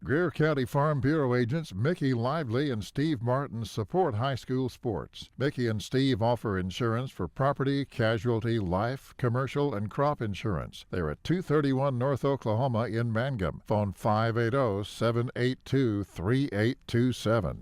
Greer County Farm Bureau agents Mickey Lively and Steve Martin support high school sports. Mickey and Steve offer insurance for property, casualty, life, commercial, and crop insurance. They're at 231 North Oklahoma in Mangum. Phone 580-782-3827.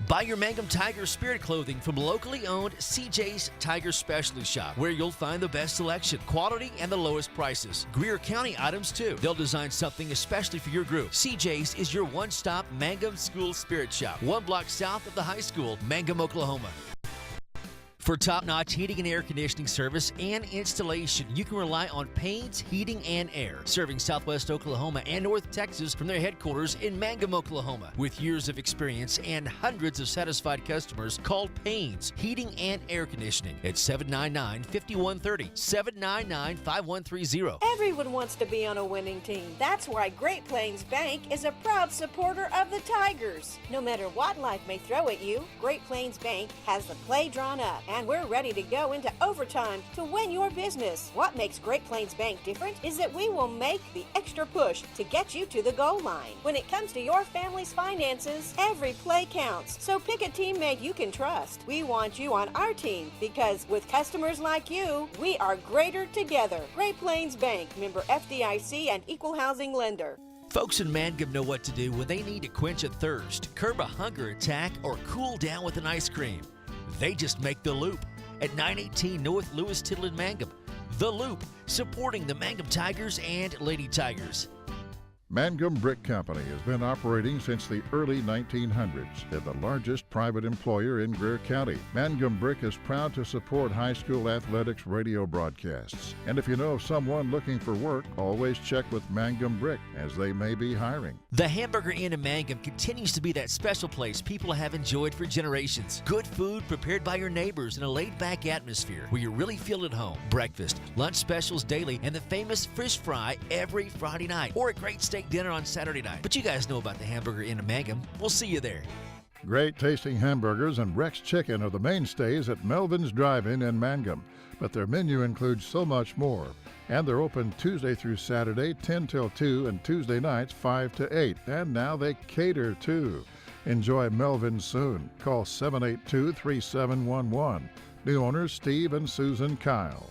Buy your Mangum Tiger Spirit clothing from locally owned CJ's Tiger Specialty Shop, where you'll find the best selection, quality, and the lowest prices. Greer County items, too. They'll design something especially for your group. CJ's is your one-stop Mangum School Spirit Shop, 1 block south of the high school, Mangum, Oklahoma. For top-notch heating and air conditioning service and installation, you can rely on Payne's Heating and Air, serving Southwest Oklahoma and North Texas from their headquarters in Mangum, Oklahoma. With years of experience and hundreds of satisfied customers, call Payne's Heating and Air Conditioning at 799-5130, 799-5130. Everyone wants to be on a winning team. That's why Great Plains Bank is a proud supporter of the Tigers. No matter what life may throw at you, Great Plains Bank has the play drawn up, and we're ready to go into overtime to win your business. What makes Great Plains Bank different is that we will make the extra push to get you to the goal line. When it comes to your family's finances, every play counts. So pick a teammate you can trust. We want you on our team because with customers like you, we are greater together. Great Plains Bank, member FDIC and equal housing lender. Folks in Mangum know what to do when they need to quench a thirst, curb a hunger attack, or cool down with an ice cream. They just make the Loop at 918 North Lewis Tittle in Mangum. The Loop, supporting the Mangum Tigers and Lady Tigers. Mangum Brick Company has been operating since the early 1900s. They're the largest private employer in Greer County. Mangum Brick is proud to support high school athletics radio broadcasts. And if you know of someone looking for work, always check with Mangum Brick, as they may be hiring. The Hamburger Inn in Mangum continues to be that special place people have enjoyed for generations. Good food prepared by your neighbors in a laid-back atmosphere where you really feel at home. Breakfast, lunch specials daily, and the famous fish fry every Friday night, or a great steak dinner on Saturday night. But you guys know about the Hamburger Inn in Mangum. We'll see you there. Great tasting hamburgers and Rex Chicken are the mainstays at Melvin's Drive-In in Mangum, but their menu includes so much more. And they're open Tuesday through Saturday, 10 till 2, and Tuesday nights, 5 to 8. And now they cater too. Enjoy Melvin's soon. Call 782-3711. New owners Steve and Susan Kyle.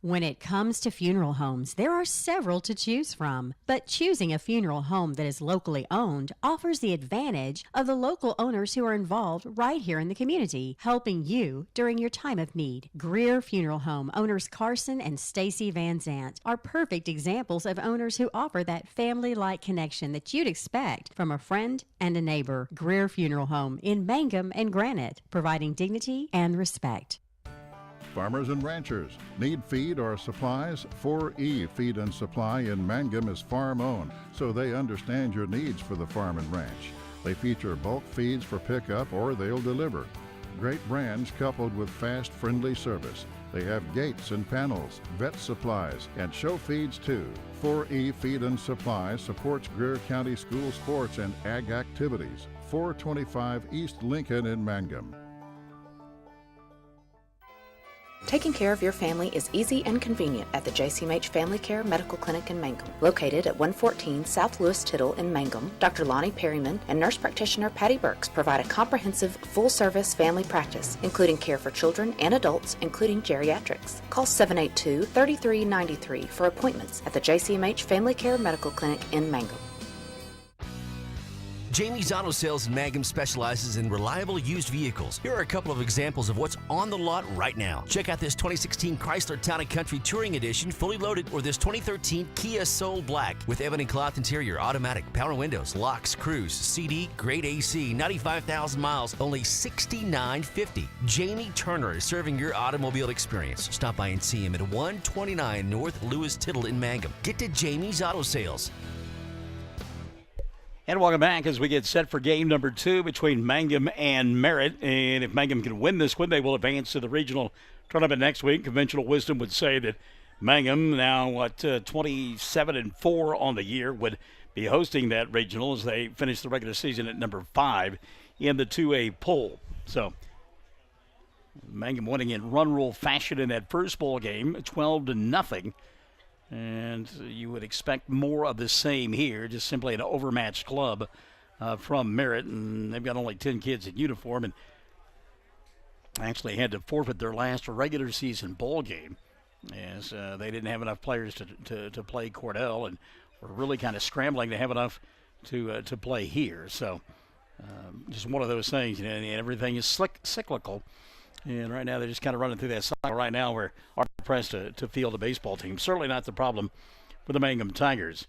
When it comes to funeral homes, there are several to choose from, but choosing a funeral home that is locally owned offers the advantage of the local owners who are involved right here in the community, helping you during your time of need. Greer Funeral Home owners Carson and Stacy Van Zant are perfect examples of owners who offer that family-like connection that you'd expect from a friend and a neighbor. Greer Funeral Home in Mangum and Granite, providing dignity and respect. Farmers and ranchers need feed or supplies? 4E Feed and Supply in Mangum is farm-owned, so they understand your needs for the farm and ranch. They feature bulk feeds for pickup or they'll deliver. Great brands coupled with fast, friendly service. They have gates and panels, vet supplies, and show feeds too. 4E Feed and Supply supports Greer County school sports and ag activities. 425 East Lincoln in Mangum. Taking care of your family is easy and convenient at the JCMH Family Care Medical Clinic in Mangum. Located at 114 South Lewis Tittle in Mangum, Dr. Lonnie Perryman and nurse practitioner Patty Burks provide a comprehensive, full-service family practice, including care for children and adults, including geriatrics. Call 782-3393 for appointments at the JCMH Family Care Medical Clinic in Mangum. Jamie's Auto Sales in Mangum specializes in reliable used vehicles. Here are a couple of examples of what's on the lot right now. Check out this 2016 Chrysler Town & Country Touring Edition, fully loaded, or this 2013 Kia Soul Black with ebony cloth interior, automatic, power windows, locks, cruise, CD, great AC, 95,000 miles, only $69.50. Jamie Turner is serving your automobile experience. Stop by and see him at 129 North Lewis Tittle in Mangum. Get to Jamie's Auto Sales. And welcome back as we get set for game number 2 between Mangum and Merritt. And if Mangum can win this one, they will advance to the regional tournament next week. Conventional wisdom would say that Mangum, now 27-4 on the year, would be hosting that regional as they finish the regular season at number 5 in the 2A poll. So Mangum winning in run rule fashion in that first bowl game, 12-0. And you would expect more of the same here, just simply an overmatched club from Merritt. And they've got only 10 kids in uniform and actually had to forfeit their last regular season bowl game as they didn't have enough players to play Cordell and were really kind of scrambling to have enough to play here. So just one of those things, you know, and everything is cyclical. And right now they're just kind of running through that cycle right now where are pressed to field a baseball team. Certainly not the problem for the Mangum Tigers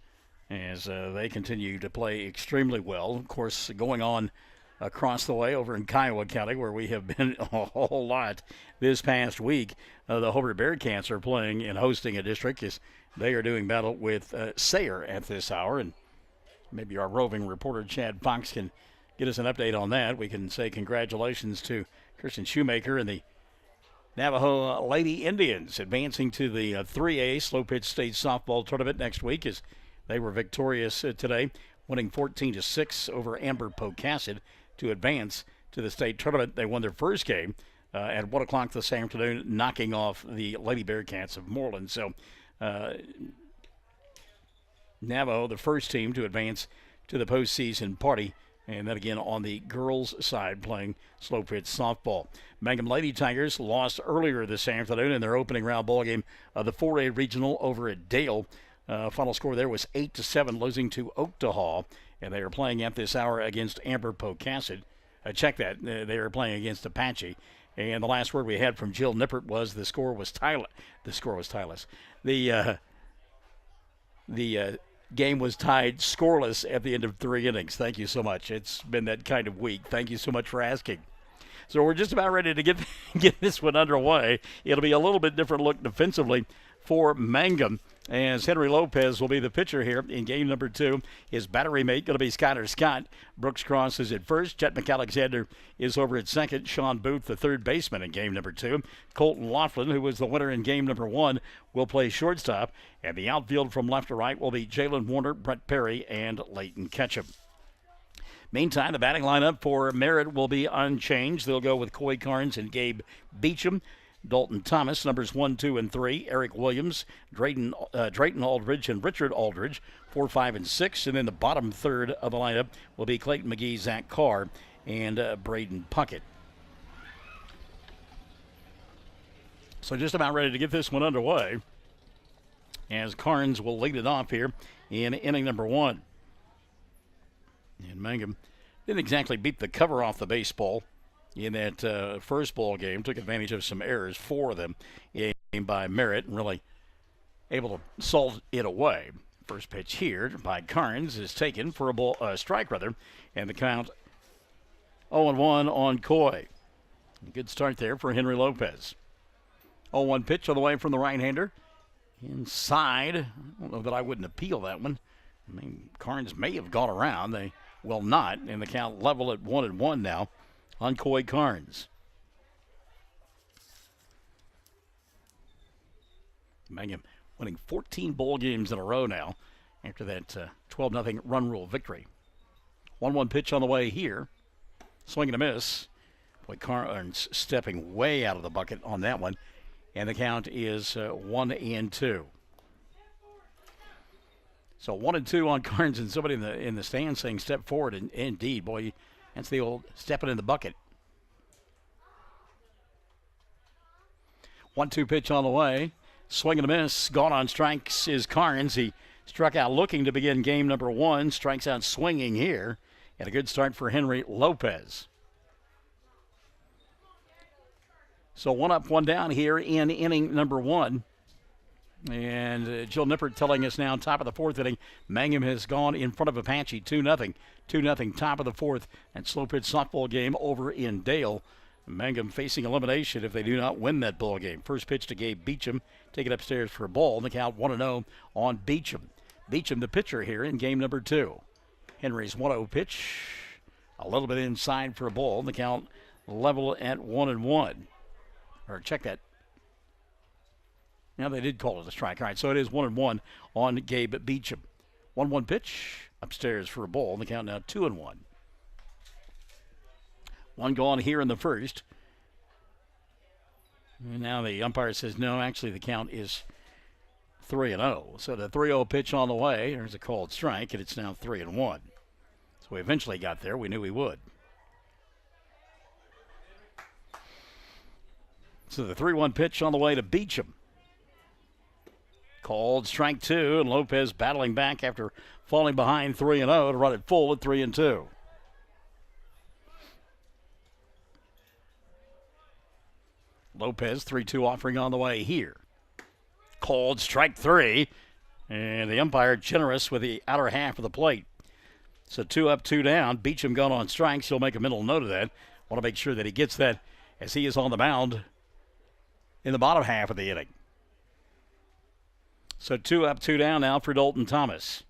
as they continue to play extremely well. Of course, going on across the way over in Kiowa County where we have been a whole lot this past week. The Hobart Bearcats are playing and hosting a district as they are doing battle with Sayre at this hour. And maybe our roving reporter Chad Fox can get us an update on that. We can say congratulations to Kirsten Shoemaker and the Navajo Lady Indians advancing to the 3A Slow Pitch State Softball Tournament next week as they were victorious today, winning 14-6 over Amber Pocasset to advance to the state tournament. They won their first game at 1 o'clock this afternoon, knocking off the Lady Bearcats of Moreland. So Navajo, the first team to advance to the postseason party, and then again on the girls' side playing slow pitch softball. Mangum Lady Tigers lost earlier this afternoon in their opening round ball game of the 4A regional over at Dale. Final score there was 8-7, losing to Oakdale, and they are playing at this hour against Amber Pocasset. Check that, they are playing against Apache. And the last word we had from Jill Nippert was the score was tireless. The game was tied scoreless at the end of 3 innings. Thank you so much. It's been that kind of week. Thank you so much for asking. So we're just about ready to get this one underway. It'll be a little bit different look defensively for Mangum, as Henry Lopez will be the pitcher here in game number 2. His battery mate going to be Skyler Scott. Brooks Cross is at first. Chet McAlexander is over at second. Sean Booth, the third baseman in game number 2. Colton Laughlin, who was the winner in game number 1, will play shortstop. And the outfield from left to right will be Jalen Warner, Brett Perry, and Leighton Ketchum. Meantime, the batting lineup for Merritt will be unchanged. They'll go with Coy Carnes and Gabe Beecham. Dalton Thomas, numbers 1, 2, and 3. Eric Williams, Drayton Aldridge, and Richard Aldridge, 4, 5, and 6. And then the bottom third of the lineup will be Clayton McGee, Zach Carr, and Braden Puckett. So just about ready to get this one underway, as Carnes will lead it off here in inning number 1. And Mangum didn't exactly beat the cover off the baseball in that first ball game. Took advantage of some errors, 4 of them by Merritt, and really able to salt it away. First pitch here by Carnes is taken for a strike, and the count 0-1 on Coy. A good start there for Henry Lopez. 0-1 pitch on the way from the right-hander. Inside. I don't know that I wouldn't appeal that one. I mean, Carnes may have gone around. They will not, and the count level at 1-1 now on Coy Carnes. Mangum winning 14 bowl games in a row now after that 12-0 run rule victory. 1-1 pitch on the way here. Swing and a miss. Boy, Carnes stepping way out of the bucket on that one. And the count is 1-2. So 1-2 on Carnes, and somebody in the stand saying step forward. And indeed, boy, that's the old stepping in the bucket. 1-2 pitch on the way. Swing and a miss. Gone on strikes is Carnes. He struck out looking to begin game number 1. Strikes out swinging here. And a good start for Henry Lopez. So 1 up, 1 down here in inning number 1. And Jill Nippert telling us now, top of the 4th inning, Mangum has gone in front of Apache 2-0. 2-0, top of the 4th, and slow pitch softball game over in Dale. Mangum facing elimination if they do not win that ball game. First pitch to Gabe Beecham, taken upstairs for a ball. The count 1-0 on Beecham. Beecham, the pitcher here in game number 2. Henry's 1-0 pitch, a little bit inside for a ball. The count level at 1-1. Or check that. Now they did call it a strike. All right, so it is 1-1 on Gabe Beecham. 1-1 pitch upstairs for a ball. The count now 2-1. 1 gone here in the first. And now the umpire says no. Actually, the count is 3-0. So the 3-0 pitch on the way. There's a called strike, and it's now 3-1. So we eventually got there. We knew we would. So the 3-1 pitch on the way to Beecham. Called strike 2, and Lopez battling back after falling behind 3-0 to run it full at 3-2. Lopez 3-2 offering on the way here. Called strike 3, and the umpire generous with the outer half of the plate. So 2 up, 2 down. Beecham gone on strikes. He'll make a mental note of that. Want to make sure that he gets that as he is on the mound in the bottom half of the inning. So 2 up, 2 down now for Dalton Thomas.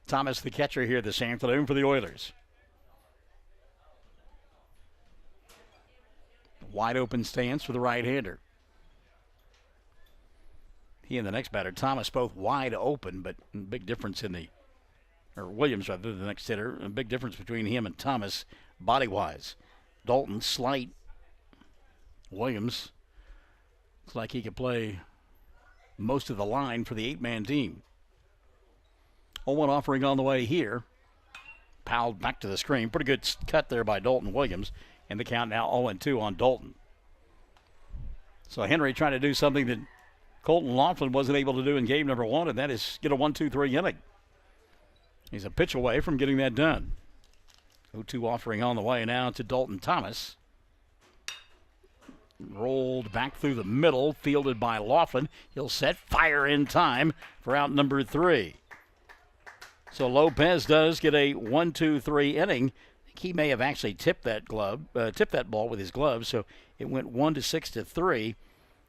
Thomas, the catcher here this afternoon for the Oilers. Wide open stance for the right-hander. He and the next batter, Thomas, both wide open, but big difference in Williams, rather, the next hitter. A big difference between him and Thomas, body-wise. Dalton, slight. Williams, looks like he could play most of the line for the 8-man team. 0-1 offering on the way here. Powelled back to the screen. Pretty good cut there by Dalton Williams. And the count now 0-2 on Dalton. So Henry trying to do something that Colton Laughlin wasn't able to do in game number 1, and that is get a 1-2-3 inning. He's a pitch away from getting that done. 0-2 offering on the way now to Dalton Thomas. Rolled back through the middle, fielded by Laughlin. He'll set fire in time for out number 3. So Lopez does get a 1-2-3 inning. He may have actually tipped that ball with his glove, so it went 1-6-3,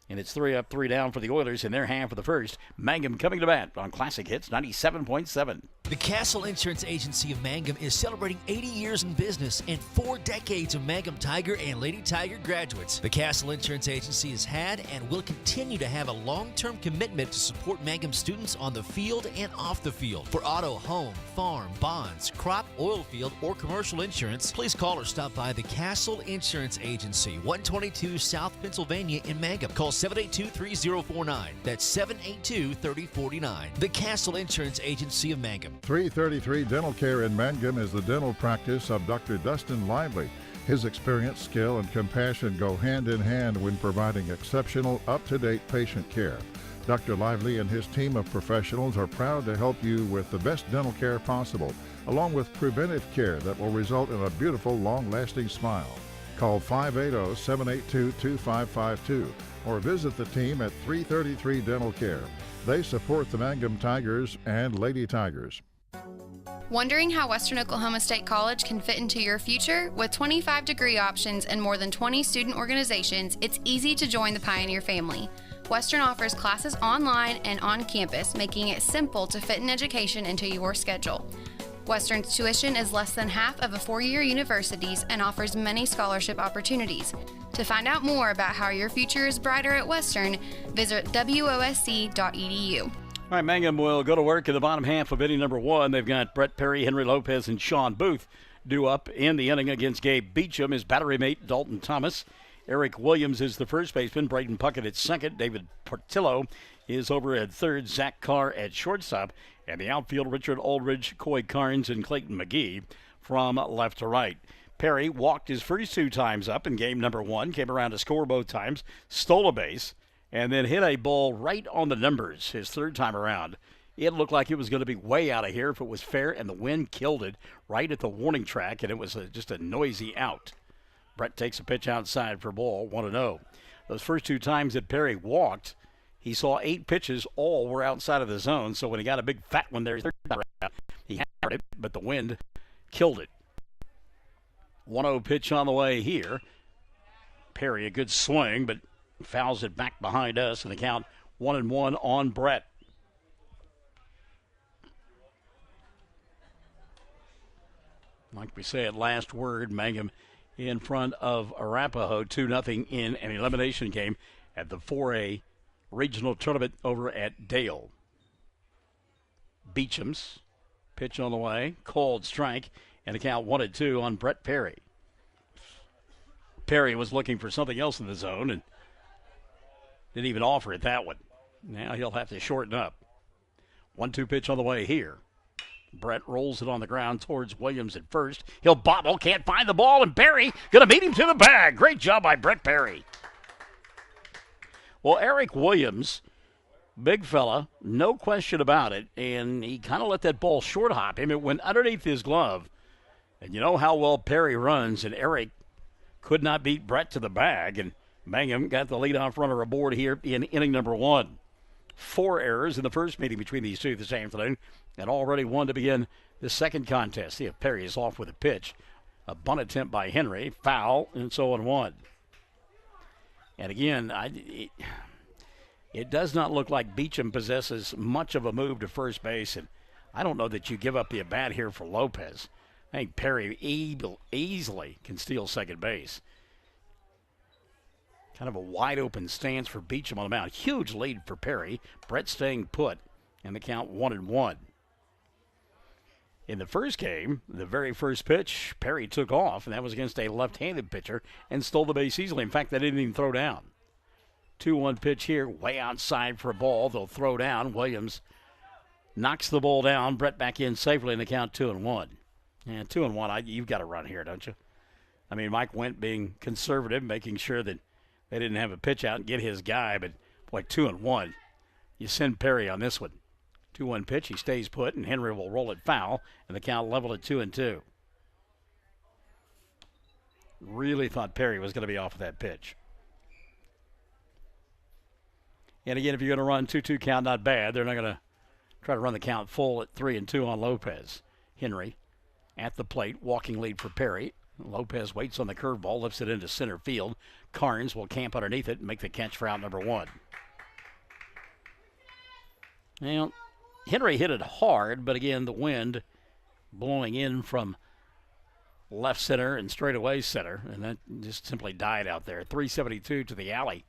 and it's 3 up, 3 down for the Oilers in their half of the first. Mangum coming to bat on Classic Hits 97.7. The Castle Insurance Agency of Mangum is celebrating 80 years in business and 4 decades of Mangum Tiger and Lady Tiger graduates. The Castle Insurance Agency has had and will continue to have a long-term commitment to support Mangum students on the field and off the field. For auto, home, farm, bonds, crop, oil field, or commercial insurance, please call or stop by the Castle Insurance Agency, 122 South Pennsylvania in Mangum. Call 782-3049. That's 782-3049. The Castle Insurance Agency of Mangum. 333 Dental Care in Mangum is the dental practice of Dr. Dustin Lively. His experience, skill, and compassion go hand in hand when providing exceptional, up-to-date patient care. Dr. Lively and his team of professionals are proud to help you with the best dental care possible, along with preventive care that will result in a beautiful, long-lasting smile. Call 580-782-2552 or visit the team at 333 Dental Care. They support the Mangum Tigers and Lady Tigers. Wondering how Western Oklahoma State College can fit into your future? With 25 degree options and more than 20 student organizations, it's easy to join the Pioneer family. Western offers classes online and on campus, making it simple to fit an education into your schedule. Western's tuition is less than half of a four-year university's and offers many scholarship opportunities. To find out more about how your future is brighter at Western, visit wosc.edu. All right, Mangum will go to work in the bottom half of inning number 1. They've got Brett Perry, Henry Lopez, and Sean Booth due up in the inning against Gabe Beecham. His battery mate, Dalton Thomas. Eric Williams is the first baseman. Braden Puckett at second. David Portillo is over at third. Zach Carr at shortstop. And the outfield, Richard Aldridge, Coy Carnes, and Clayton McGee from left to right. Perry walked his first 2 times up in game number 1, came around to score both times, stole a base, and then hit a ball right on the numbers his third time around. It looked like it was going to be way out of here if it was fair, and the wind killed it right at the warning track, and it was just a noisy out. Brett takes a pitch outside for ball, 1-0. Those first 2 times that Perry walked, he saw 8 pitches, all were outside of the zone, so when he got a big fat one there, he had it, but the wind killed it. 1-0 pitch on the way here. Perry, a good swing, but fouls it back behind us, and the count 1-1 on Brett. Like we said, last word, Mangum in front of Arapahoe, 2-0 in an elimination game at the 4A regional tournament over at Dale. Beecham's pitch on the way, called strike, and the count 1-2 on Brett Perry. Perry was looking for something else in the zone and didn't even offer it that one. Now he'll have to shorten up. 1-2 pitch on the way here. Brett rolls it on the ground towards Williams at first. He'll bobble, can't find the ball, and Perry going to meet him to the bag. Great job by Brett Perry. Well, Eric Williams, big fella, no question about it, and he kind of let that ball short hop him. It went underneath his glove. And you know how well Perry runs, and Eric could not beat Brett to the bag, and Mangum got the leadoff runner aboard here in inning number 1. 4 errors in the first meeting between these two this afternoon, and already one to begin the second contest. See if Perry is off with a pitch. A bunt attempt by Henry, foul, and so on 1. And again, it does not look like Beecham possesses much of a move to first base, and I don't know that you give up the at-bat here for Lopez. I think Perry easily can steal second base. Kind of a wide-open stance for Beecham on the mound. Huge lead for Perry. Brett staying put, and the count 1-1. In the first game, the very first pitch, Perry took off, and that was against a left-handed pitcher, and stole the base easily. In fact, they didn't even throw down. 2-1 pitch here, way outside for a ball. They'll throw down. Williams knocks the ball down. Brett back in safely in the count 2-1. And 2-1, you've got to run here, don't you? I mean, Mike Wendt being conservative, making sure that they didn't have a pitch out and get his guy, but boy, 2-1. You send Perry on this one. 2-1 pitch, he stays put, and Henry will roll it foul, and the count leveled at 2-2. Really thought Perry was going to be off of that pitch. And again, if you're going to run 2-2 count, not bad. They're not going to try to run the count full at 3-2 on Lopez. Henry at the plate, walking lead for Perry. Lopez waits on the curveball, lifts it into center field. Carnes will camp underneath it and make the catch for out number 1. Now, Henry hit it hard, but again, the wind blowing in from left center and straightaway center, and that just simply died out there. 372 to the alley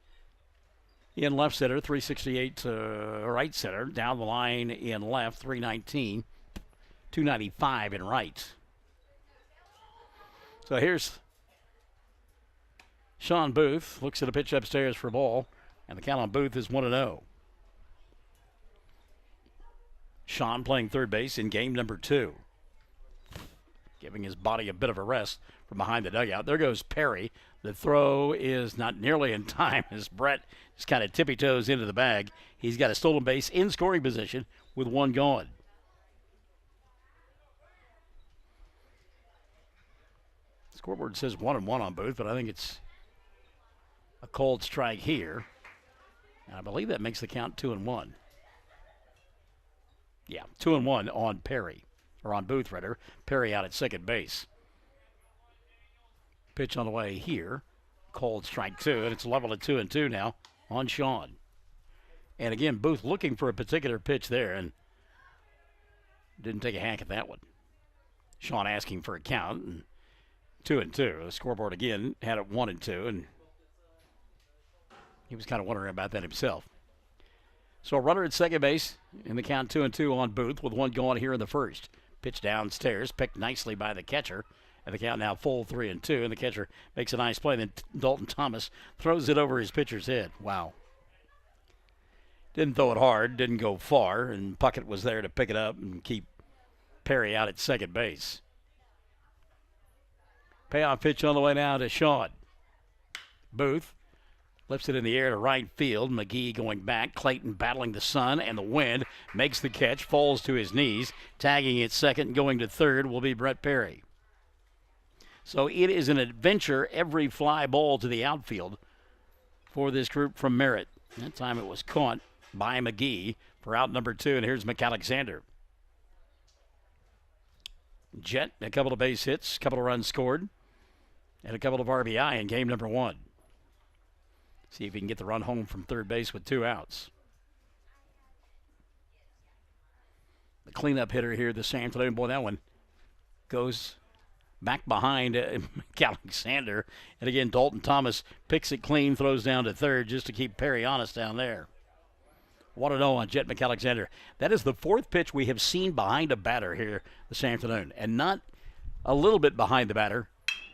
in left center, 368 to right center. Down the line in left, 319, 295 in right. So here's Sean Booth, looks at a pitch upstairs for a ball, and the count on Booth is 1-0. Sean playing third base in game number 2, giving his body a bit of a rest from behind the dugout. There goes Perry. The throw is not nearly in time as Brett just kind of tippy-toes into the bag. He's got a stolen base in scoring position with 1 gone. Scoreboard says 1-1 on Booth, but I think it's a cold strike here. And I believe that makes the count 2-1. Yeah, 2-1 on Perry, or on Booth, rather. Perry out at second base. Pitch on the way here. Cold strike 2, and it's level at 2-2 now on Sean. And again, Booth looking for a particular pitch there, and didn't take a hack at that one. Sean asking for a count, and 2-2. The scoreboard again had it 1-2, and he was kind of wondering about that himself. So a runner at second base in the count 2-2 on Booth with 1 going here in the first. Pitch downstairs, picked nicely by the catcher. And the count now full 3-2, and the catcher makes a nice play. Then Dalton Thomas throws it over his pitcher's head. Wow. Didn't throw it hard, didn't go far, and Puckett was there to pick it up and keep Perry out at second base. Payoff pitch on the way now to Sean. Booth lifts it in the air to right field. McGee going back. Clayton battling the sun and the wind. Makes the catch. Falls to his knees. Tagging at second and going to third will be Brett Perry. So it is an adventure, every fly ball to the outfield for this group from Merritt. That time it was caught by McGee for out number 2. And here's McAlexander. Jet, a couple of base hits, a couple of runs scored, and a couple of RBI in game number 1. See if he can get the run home from third base with 2 outs. The cleanup hitter here this afternoon. Boy, that one goes back behind Alexander. And again, Dalton Thomas picks it clean, throws down to third just to keep Perry honest down there. 1-0 on Jet McAlexander. That is the 4th pitch we have seen behind a batter here this afternoon. And not a little bit behind the batter.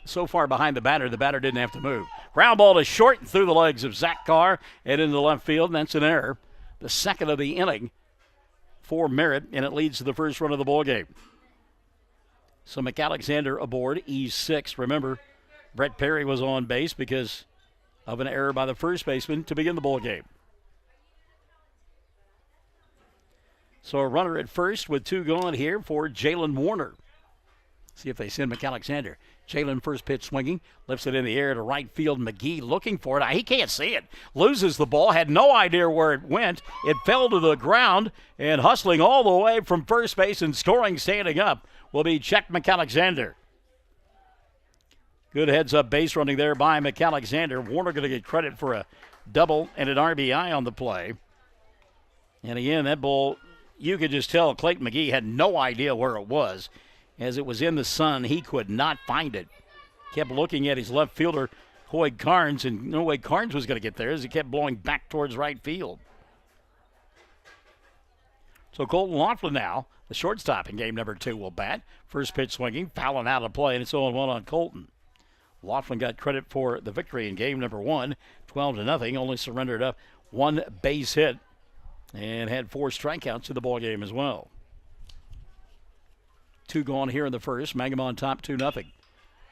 So far behind the batter didn't have to move. Ground ball to short and through the legs of Zach Carr and into left field, and that's an error the second of the inning for Merritt, and it leads to the first run of the ball game. So McAlexander aboard, E6. Remember, Brett Perry was on base because of an error by the first baseman to begin the ball game. So a runner at first with 2 gone here for Jalen Warner. See if they send McAlexander. Jalen first pitch swinging, lifts it in the air to right field. McGee looking for it. He can't see it. Loses the ball, had no idea where it went. It fell to the ground, and hustling all the way from first base and scoring standing up will be Chet McAlexander. Good heads-up base running there by McAlexander. Warner going to get credit for a double and an RBI on the play. And again, that ball, you could just tell Clayton McGee had no idea where it was. As it was in the sun, he could not find it. Kept looking at his left fielder, Hoyd Carnes, and no way Carnes was going to get there as he kept blowing back towards right field. So Colton Laughlin now, the shortstop in game number 2, will bat. First pitch swinging, fouling out of play, and it's 0-1 on Colton. Laughlin got credit for the victory in game number 1, 12-0, only surrendered up 1 base hit and had 4 strikeouts in the ball game as well. 2 gone here in the first. Mangum on top, 2-0.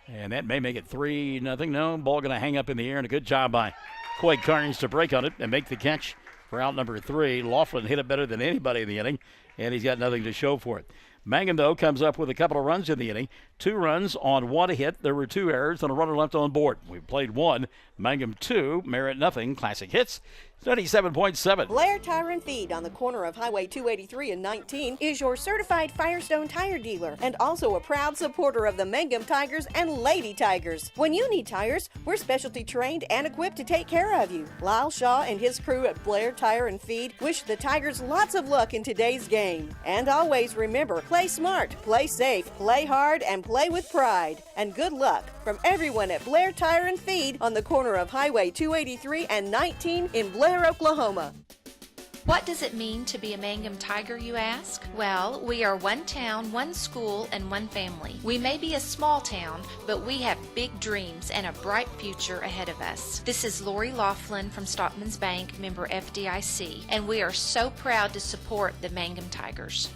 And that may make it 3-0. No, ball going to hang up in the air, and a good job by Hoyd Carnes to break on it and make the catch for out number 3. Laughlin hit it better than anybody in the inning, and he's got nothing to show for it. Mangum, though, comes up with a couple of runs in the inning. 2 runs on 1 hit. There were 2 errors and a runner left on board. We played 1. Mangum 2. Merritt nothing. Classic hits. 97.7. Blair Tire and Feed on the corner of Highway 283 and 19 is your certified Firestone tire dealer and also a proud supporter of the Mangum Tigers and Lady Tigers. When you need tires, we're specialty trained and equipped to take care of you. Lyle Shaw and his crew at Blair Tire and Feed wish the Tigers lots of luck in today's game. And always remember, play smart, play safe, play hard, and play with pride. And good luck from everyone at Blair Tire and Feed on the corner of Highway 283 and 19 in Blair, Oklahoma. What does it mean to be a Mangum Tiger, you ask? Well, we are one town, one school, and one family. We may be a small town, but we have big dreams and a bright future ahead of us. This is Lori Laughlin from Stockman's Bank, member FDIC, and we are so proud to support the Mangum Tigers.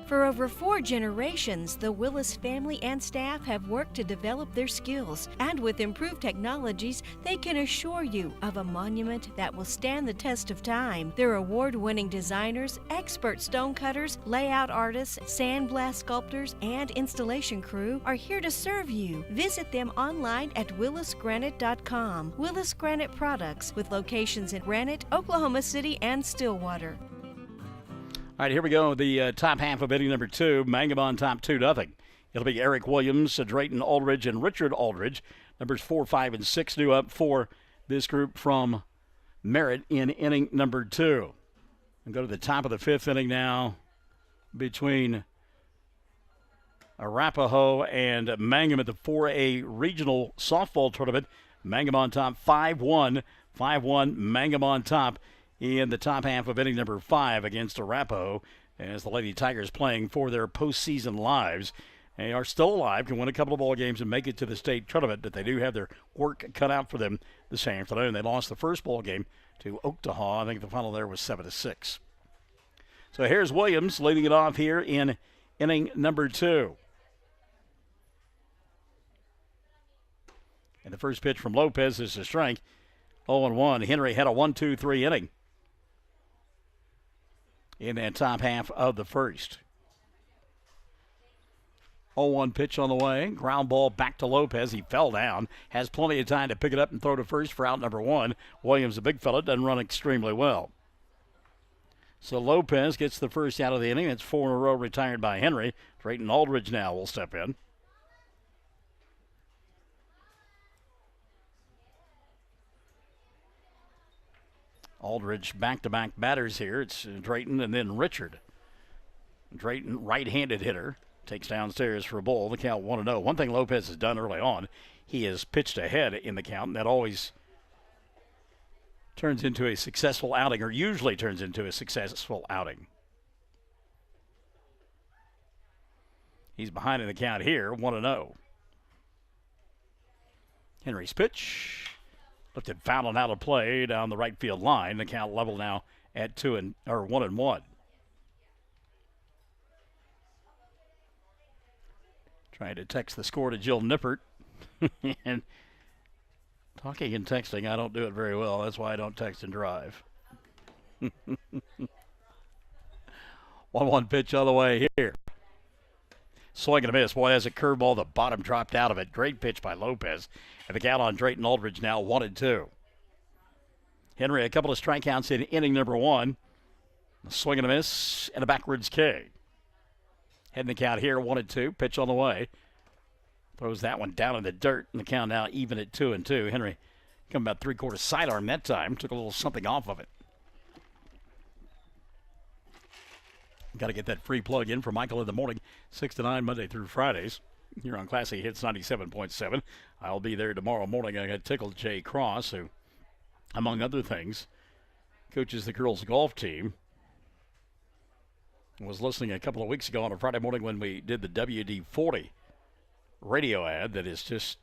For over 4 generations, the Willis family and staff have worked to develop their skills, and with improved technologies, they can assure you of a monument that will stand the test of time. Their award-winning designers, expert stonecutters, layout artists, sandblast sculptors, and installation crew are here to serve you. Visit them online at willisgranite.com. Willis Granite Products, with locations in Granite, Oklahoma City, and Stillwater. All right, here we go. The top half of inning number 2. Mangum on top, 2-0. It'll be Eric Williams, Drayton Aldridge, and Richard Aldridge. Numbers 4, 5, and 6 due up for this group from Merritt in inning number 2. And go to the top of the 5th inning now between Arapahoe and Mangum at the 4A Regional Softball Tournament. Mangum on top, 5-1. 5-1, Mangum on top in the top half of inning number 5 against Arapahoe, as the Lady Tigers playing for their postseason lives. They are still alive, can win a couple of ball games and make it to the state tournament, but they do have their work cut out for them this afternoon. They lost the first ball game to Oaktahaw. I think the final there was 7-6. So here's Williams leading it off here in inning number 2. And the first pitch from Lopez is a strike. 0-1. Henry had a 1-2-3 inning in that top half of the first. 0-1 pitch on the way. Ground ball back to Lopez. He fell down. Has plenty of time to pick it up and throw to first for out number 1. Williams, a big fella, doesn't run extremely well. So Lopez gets the first out of the inning. It's 4 in a row retired by Henry. Drayton Aldridge now will step in. Aldridge back-to-back batters here. It's Drayton and then Richard. Drayton, right-handed hitter, takes downstairs for a ball. The count 1-0. One thing Lopez has done early on, he has pitched ahead in the count, and that always turns into a successful outing, or usually turns into a successful outing. He's behind in the count here, 1-0. Henry's pitch. Lifted foul and out of play down the right field line. The count level now at 1-1. Trying to text the score to Jill Nippert. And talking and texting, I don't do it very well. That's why I don't text and drive. 1-1 pitch all the way here. Swing and a miss. Boy, that's a curveball. The bottom dropped out of it. Great pitch by Lopez. And the count on Drayton Aldridge now 1-2. Henry, a couple of strikeouts in inning number 1. A swing and a miss and a backwards K. Heading the count here, 1-2. Pitch on the way. Throws that one down in the dirt. And the count now even at 2-2. Henry come about 3/4 sidearm that time. Took a little something off of it. Got to get that free plug in for Michael in the morning, 6 to 9, Monday through Fridays. Here on Classic Hits 97.7. I'll be there tomorrow morning. I got Tickle Jay Cross, who, among other things, coaches the girls' golf team. I was listening a couple of weeks ago on a Friday morning when we did the WD-40 radio ad that has just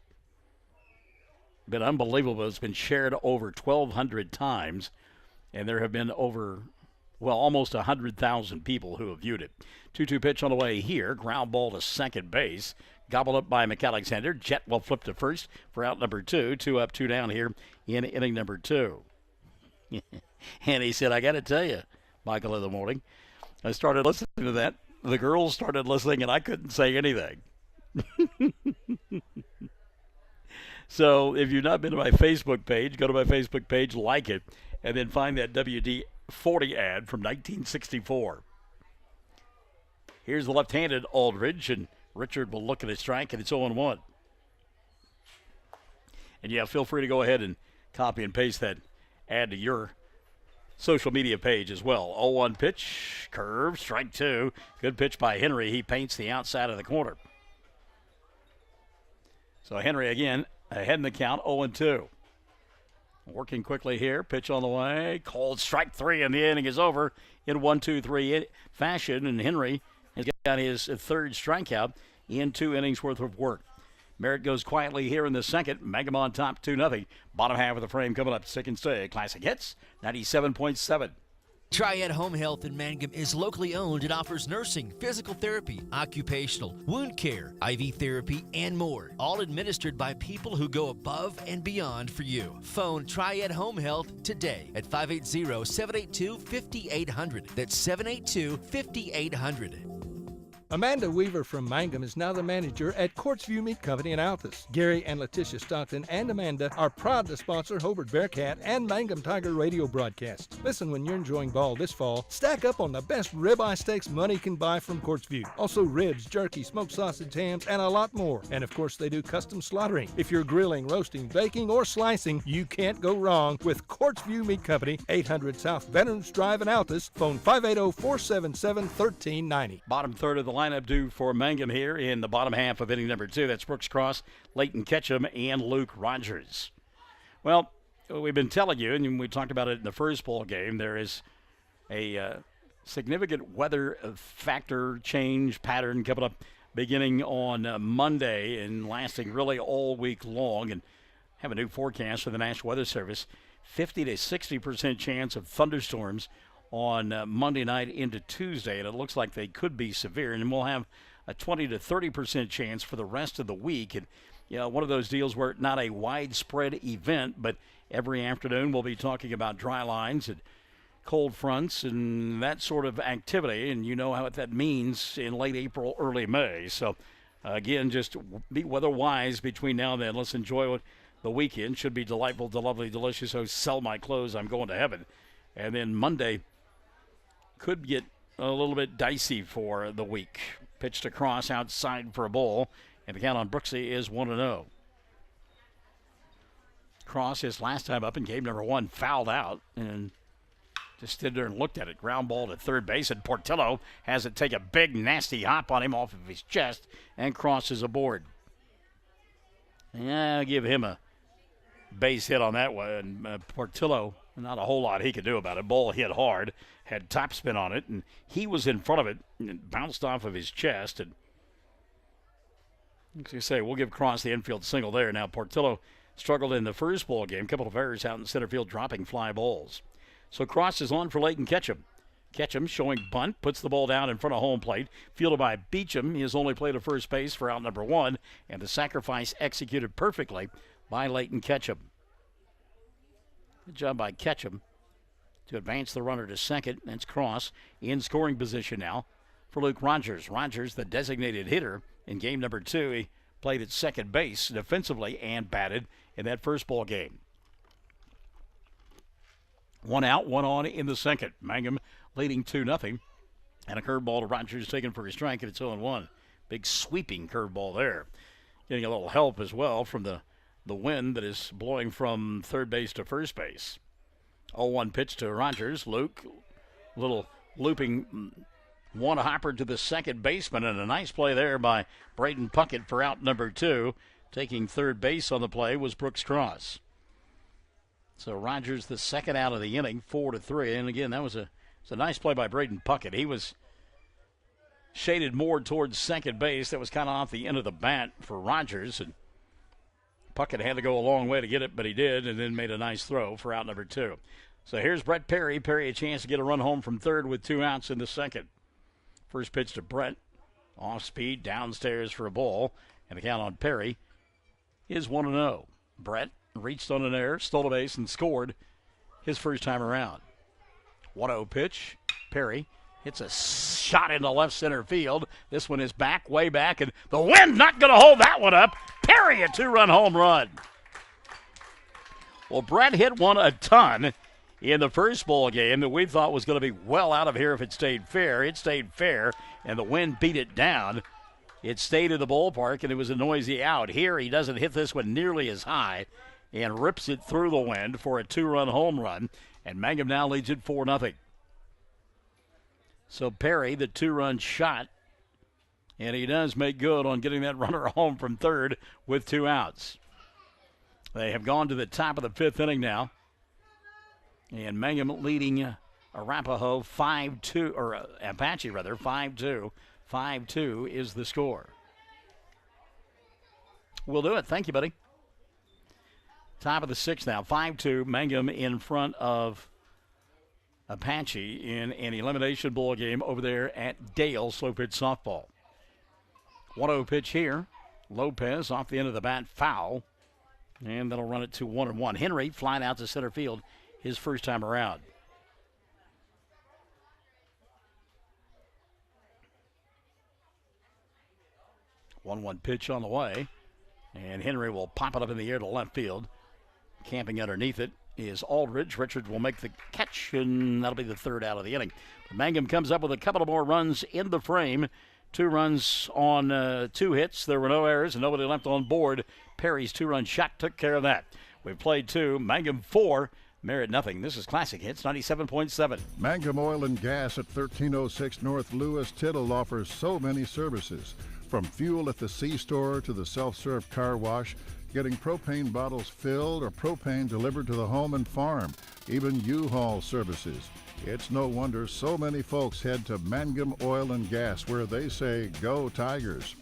been unbelievable. It's been shared over 1,200 times, and there have been almost 100,000 people who have viewed it. 2-2 pitch on the way here. Ground ball to second base. Gobbled up by McAlexander. Jet will flip to first for out number 2. 2 up, 2 down here in inning number 2. And he said, I got to tell you, Michael, in the morning, I started listening to that. The girls started listening, and I couldn't say anything. So if you've not been to my Facebook page, go to my Facebook page, like it, and then find that WD-40 ad from 1964. Here's the left-handed Aldridge, and Richard will look at his strike, and it's 0-1. And yeah, feel free to go ahead and copy and paste that ad to your social media page as well. 0-1 pitch, curve, strike 2. Good pitch by Henry. He paints the outside of the corner. So Henry again ahead in the count, 0-2. Working quickly here, pitch on the way, called strike 3, and the inning is over in 1-2-3 fashion, and Henry has got his third strikeout in 2 innings worth of work. Merritt goes quietly here in the second. Mangum on top, 2-0. Bottom half of the frame coming up, Stick and Stay. Classic Hits, 97.7. Triad Home Health in Mangum is locally owned and offers nursing, physical therapy, occupational, wound care, IV therapy, and more. All administered by people who go above and beyond for you. Phone Triad Home Health today at 580-782-5800. That's 782-5800. Amanda Weaver from Mangum is now the manager at Quartzview Meat Company in Altus. Gary and Letitia Stockton and Amanda are proud to sponsor Hobart Bearcat and Mangum Tiger radio broadcasts. Listen when you're enjoying ball this fall. Stack up on the best ribeye steaks money can buy from Quartzview. Also ribs, jerky, smoked sausage, hams, and a lot more. And of course they do custom slaughtering. If you're grilling, roasting, baking, or slicing, you can't go wrong with Quartzview Meat Company, 800 South Veterans Drive in Altus. Phone 580-477-1390. Bottom third of the lineup due for Mangum here in the bottom half of inning number 2. That's Brooks Cross, Leighton Ketchum, and Luke Rogers. Well, we've been telling you, and we talked about it in the first bowl game, there is a significant weather factor change pattern coming up beginning on Monday and lasting really all week long. And have a new forecast for the National Weather Service. 50 to 60% chance of thunderstorms on Monday night into Tuesday, and it looks like they could be severe. And we'll have a 20 to 30% chance for the rest of the week. And one of those deals where not a widespread event, but every afternoon we'll be talking about dry lines and cold fronts and that sort of activity. And you know what that means in late April, early May. So again, just be weather wise between now and then. Let's enjoy the weekend. Should be delightful, lovely, delicious. So sell my clothes, I'm going to heaven. And then Monday could get a little bit dicey for the week. Pitched across outside for a ball, and the count on Brooksy is 1-0. Cross, his last time up in game number 1, fouled out and just stood there and looked at it. Ground ball to third base, and Portillo has it take a big, nasty hop on him off of his chest and crosses aboard. Yeah, I'll give him a base hit on that one. Portillo, not a whole lot he could do about it. Ball hit hard, had topspin on it, and he was in front of it, and it bounced off of his chest. And as you say, we'll give Cross the infield single there. Now, Portillo struggled in the first ball game. A couple of errors out in center field, dropping fly balls. So Cross is on for Leighton Ketchum. Ketchum showing bunt, puts the ball down in front of home plate. Fielded by Beecham. He has only played a first base for out number 1, and the sacrifice executed perfectly by Leighton Ketchum. Good job by Ketchum to advance the runner to second. That's Cross in scoring position now for Luke Rogers. Rogers, the designated hitter in game number 2. He played at second base defensively and batted in that first ball game. 1 out, 1 on in the second. Mangum leading 2-0. And a curveball to Rogers taken for a strike, and it's 0-1. Big sweeping curveball there. Getting a little help as well from the wind that is blowing from third base to first base. 0-1 pitch to Rogers. Luke, little looping one-hopper to the second baseman, and a nice play there by Braden Puckett for out number 2. Taking third base on the play was Brooks Cross. So Rogers, the second out of the inning, 4-3. And again, that was a nice play by Braden Puckett. He was shaded more towards second base. That was kind of off the end of the bat for Rogers, and Puckett had to go a long way to get it, but he did, and then made a nice throw for out number 2. So here's Brett Perry. Perry a chance to get a run home from third with 2 outs in the second. First pitch to Brett. Off speed, downstairs for a ball, and the count on Perry is 1-0. Brett reached on an error, stole a base, and scored his first time around. 1-0 pitch. Perry hits a shot into left center field. This one is back, way back, and the wind not going to hold that one up. Perry, a 2-run home run. Well, Brett hit one a ton in the first ball game that we thought was going to be well out of here if it stayed fair. It stayed fair, and the wind beat it down. It stayed in the ballpark, and it was a noisy out. Here, he doesn't hit this one nearly as high and rips it through the wind for a 2-run home run, and Mangum now leads it 4-0. So Perry, the 2-run shot, and he does make good on getting that runner home from third with 2 outs. They have gone to the top of the 5th inning now, and Mangum leading Arapahoe 5-2, or Apache rather, 5-2. 5-2 is the score. We'll do it. Thank you, buddy. Top of the 6th now, 5-2. Mangum in front of Apache in an elimination ball game over there at Dale Slow Pitch Softball. 1-0 pitch here. Lopez off the end of the bat, foul. And that'll run it to 1-1. Henry flying out to center field his first time around. One pitch on the way. And Henry will pop it up in the air to left field. Camping underneath it is Aldridge. Richards will make the catch, and that'll be the 3rd out of the inning. Mangum comes up with a couple of more runs in the frame. 2 runs on 2 hits. There were no errors and nobody left on board. Perry's 2-run shot took care of that. We've played 2. Mangum 4. Merritt nothing. This is Classic Hits 97.7. Mangum Oil and Gas at 1306 North Lewis Tittle offers so many services. From fuel at the C-store to the self-serve car wash, getting propane bottles filled or propane delivered to the home and farm, even U-Haul services. It's no wonder so many folks head to Mangum Oil and Gas, where they say, "Go Tigers."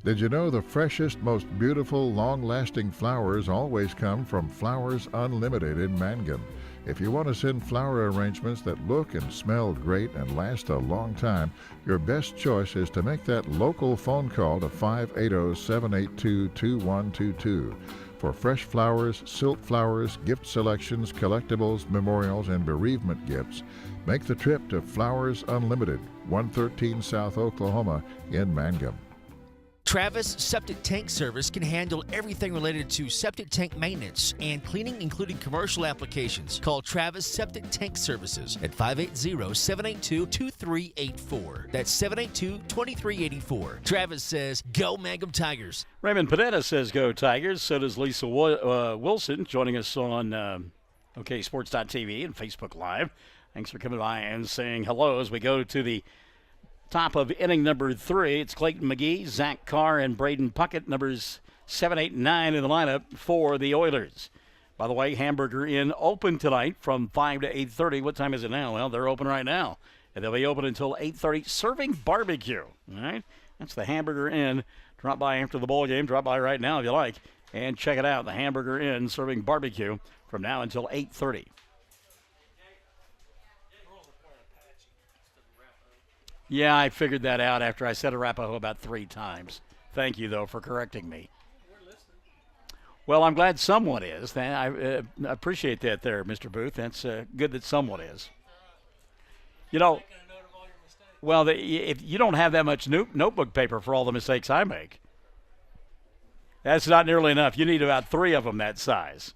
Did you know the freshest, most beautiful, long-lasting flowers always come from Flowers Unlimited in Mangum? If you want to send flower arrangements that look and smell great and last a long time, your best choice is to make that local phone call to 580-782-2122. For fresh flowers, silk flowers, gift selections, collectibles, memorials, and bereavement gifts, make the trip to Flowers Unlimited, 113 South Oklahoma in Mangum. Travis Septic Tank Service can handle everything related to septic tank maintenance and cleaning, including commercial applications. Call Travis Septic Tank Services at 580-782-2384. That's 782-2384. Travis says, "Go Mangum Tigers." Raymond Panetta says, "Go Tigers." So does Lisa Wilson, joining us on OKSports.tv and Facebook Live. Thanks for coming by and saying hello as we go to the top of inning number 3. It's Clayton McGee, Zach Carr, and Braden Puckett, numbers 7, 8, and 9 in the lineup for the Oilers. By the way, Hamburger Inn open tonight from 5 to 8:30. What time is it now? Well, they're open right now. And they'll be open until 8:30, serving barbecue. All right? That's the Hamburger Inn. Drop by after the ball game. Drop by right now if you like. And check it out. The Hamburger Inn serving barbecue from now until 8:30. Yeah, I figured that out after I said Arapahoe about 3 times. Thank you, though, for correcting me. Well, I'm glad someone is. I appreciate that there, Mr. Booth. That's good that someone is. Well, if you don't have that much notebook paper for all the mistakes I make, that's not nearly enough. You need about 3 of them that size.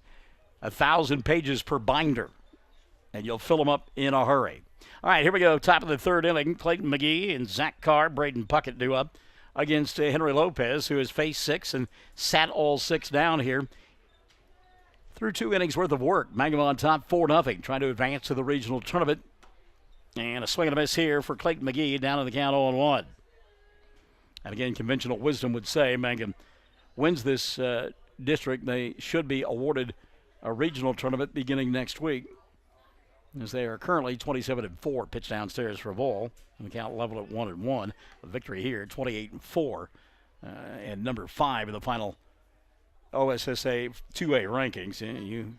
1,000 pages per binder, and you'll fill them up in a hurry. All right, here we go. Top of the 3rd inning. Clayton McGee and Zach Carr, Braden Puckett due up against Henry Lopez, who has faced 6 and sat all 6 down here through 2 innings worth of work. Mangum on top 4-0, trying to advance to the regional tournament. And a swing and a miss here for Clayton McGee, down in the count 0-1. And again, conventional wisdom would say Mangum wins this district. They should be awarded a regional tournament beginning next week, as they are currently 27-4, pitched downstairs for a ball. And the count level at 1-1. A victory here, 28-4, and number 5 in the final OSSA 2A rankings. And you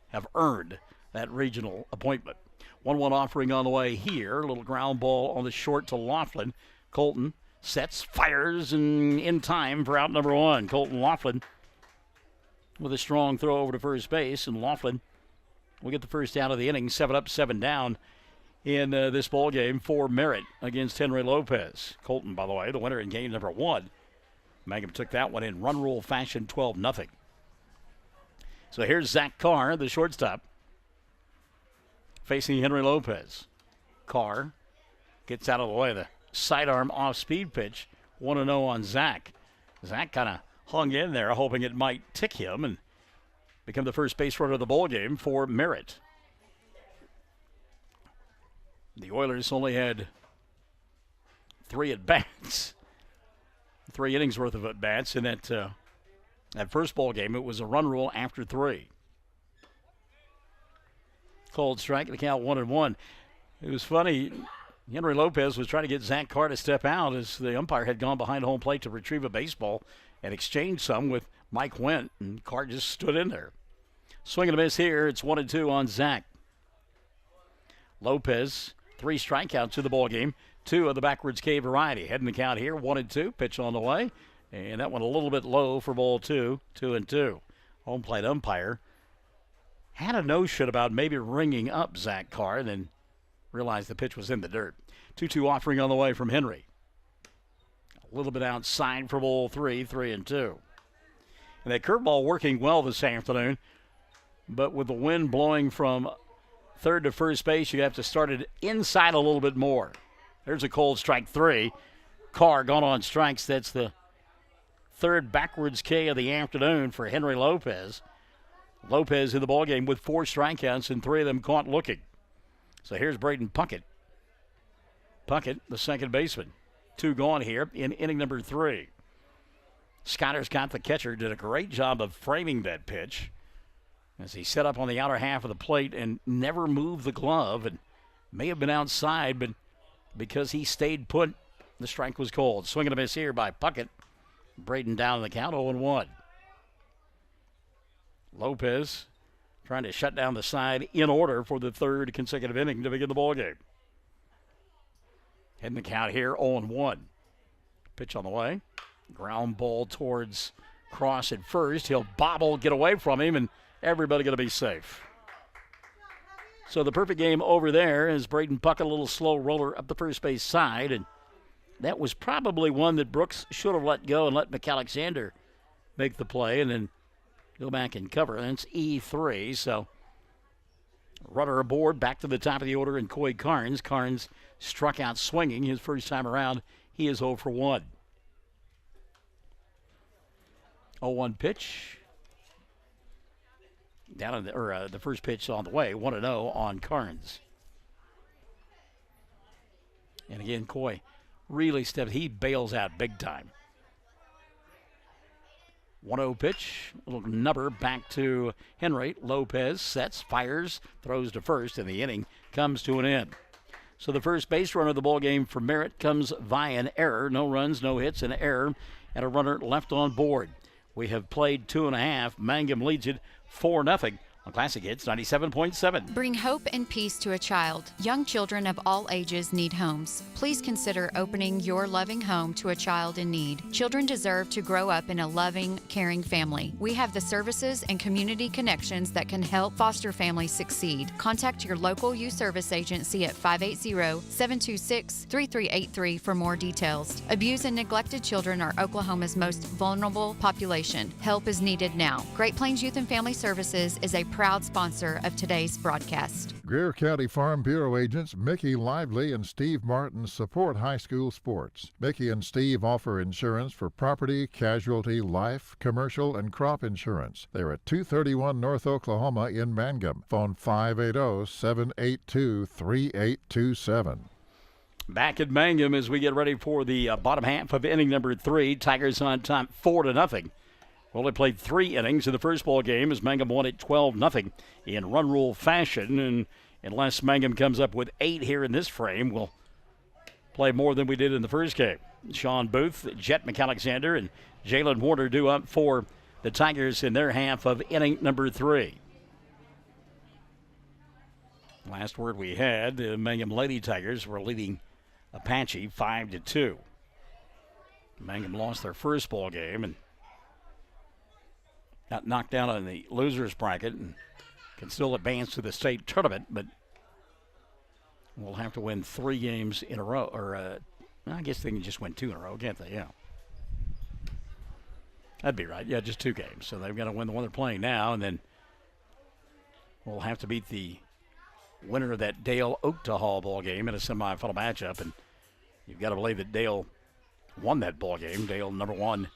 have earned that regional appointment. 1-1 offering on the way here. A little ground ball on the short to Laughlin. Colton sets, fires, and in time for out number 1. Colton Laughlin with a strong throw over to first base, and Laughlin will get the first out of the inning. 7 up, 7 down in this ball game for Merritt against Henry Lopez. Colton, by the way, the winner in game number 1. Mangum took that one in run rule fashion, 12-0. So here's Zach Carr, the shortstop, facing Henry Lopez. Carr gets out of the way. The sidearm off-speed pitch, 1-0 on Zach. Zach kind of hung in there, hoping it might tick him and become the first base runner of the ball game for Merritt. The Oilers only had 3 at-bats, 3 innings worth of at-bats in that first ball game. It was a run rule after 3. Cold strike, the count 1-1. It was funny. Henry Lopez was trying to get Zach Carr to step out as the umpire had gone behind home plate to retrieve a baseball and exchanged some with Mike Wendt, and Carr just stood in there. Swing and a miss here. It's 1-2 on Zach. Lopez, 3 strikeouts to the ball game, 2 of the backwards K variety. Heading the count here, 1-2. Pitch on the way, and that one a little bit low for ball 2, 2-2. Home plate umpire had a notion about maybe ringing up Zach Carr, and then realized the pitch was in the dirt. 2-2 offering on the way from Henry. A little bit outside for ball 3, 3-2. And that curveball working well this afternoon, but with the wind blowing from third to first base, you have to start it inside a little bit more. There's a cold strike 3. Carr gone on strikes. That's the 3rd backwards K of the afternoon for Henry Lopez. Lopez in the ballgame with 4 strikeouts and 3 of them caught looking. So here's Braden Puckett. Puckett, the second baseman. 2 gone here in inning number 3. Scotter's got the catcher, did a great job of framing that pitch as he set up on the outer half of the plate and never moved the glove, and may have been outside, but because he stayed put, the strike was called. Swing and a miss here by Puckett. Braden down in the count, 0-1. Lopez trying to shut down the side in order for the 3rd consecutive inning to begin the ballgame. Heading the count here, 0-1. Pitch on the way. Ground ball towards Cross at first. He'll bobble, get away from him, and everybody going to be safe. So the perfect game over there is Braden Puckett, a little slow roller up the first base side, and that was probably one that Brooks should have let go and let McAlexander make the play and then go back and cover. That's E3, so runner aboard, back to the top of the order in Coy Carnes. Carnes struck out swinging his first time around. He is 0 for 1. 0-1 pitch. Down in the first pitch on the way, 1-0 on Carnes. And again, Coy really steps. He bails out big time. 1-0 pitch, a little number back to Henry. Lopez sets, fires, throws to first, and the inning comes to an end. So the first base runner of the ball game for Merritt comes via an error. No runs, no hits, an error, and a runner left on board. We have played 2.5. Mangum leads it 4-0. on Classic Hits 97.7. Bring hope and peace to a child. Young children of all ages need homes. Please consider opening your loving home to a child in need. Children deserve to grow up in a loving, caring family. We have the services and community connections that can help foster families succeed. Contact your local youth service agency at 580-726-3383 for more details. Abused and neglected children are Oklahoma's most vulnerable population. Help is needed now. Great Plains Youth and Family Services is a proud sponsor of today's broadcast. Greer County Farm Bureau agents Mickey Lively and Steve Martin support high school sports. Mickey and Steve offer insurance for property, casualty, life, commercial, and crop insurance. They're at 231 North Oklahoma in Mangum. Phone 580-782-3827. Back at Mangum as we get ready for the bottom half of inning number 3. Tigers on top 4-0. Well, they played 3 innings in the first ball game as Mangum won it 12-0 in run rule fashion. And unless Mangum comes up with 8 here in this frame, we'll play more than we did in the first game. Sean Booth, Jet McAlexander, and Jalen Warner due up for the Tigers in their half of inning number 3. Last word we had, the Mangum Lady Tigers were leading Apache 5-2. Mangum lost their first ball game and got knocked out on the losers bracket and can still advance to the state tournament, but we'll have to win 3 games in a row. Or I guess they can just win 2 in a row, can't they? Yeah. That'd be right. Yeah, just 2 games. So they've got to win the one they're playing now, and then we'll have to beat the winner of that Dale Oakta Hall ball game in a semifinal matchup. And you've got to believe that Dale won that ball game. Dale, number 1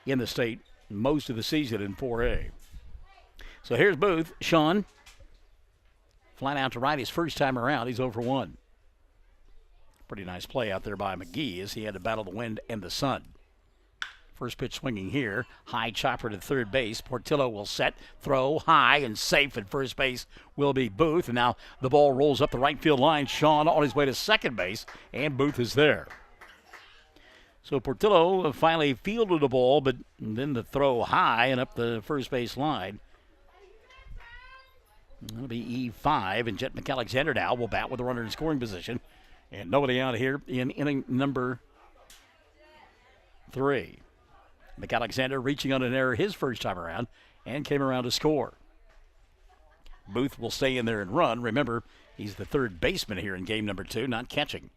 in the state most of the season in 4A. So here's Booth. Sean, flat out to right his first time around. He's 0 for 1. Pretty nice play out there by McGee as he had to battle the wind and the sun. First pitch swinging here. High chopper to third base. Portillo will set, throw high and safe at first base will be Booth. And now the ball rolls up the right field line. Sean on his way to second base, and Booth is there. So Portillo finally fielded the ball, but then the throw high and up the first base line. That'll be E5, and Jet McAlexander now will bat with a runner in scoring position. And nobody out here in inning number 3. McAlexander reaching on an error his first time around and came around to score. Booth will stay in there and run. Remember, he's the third baseman here in game number 2, not catching.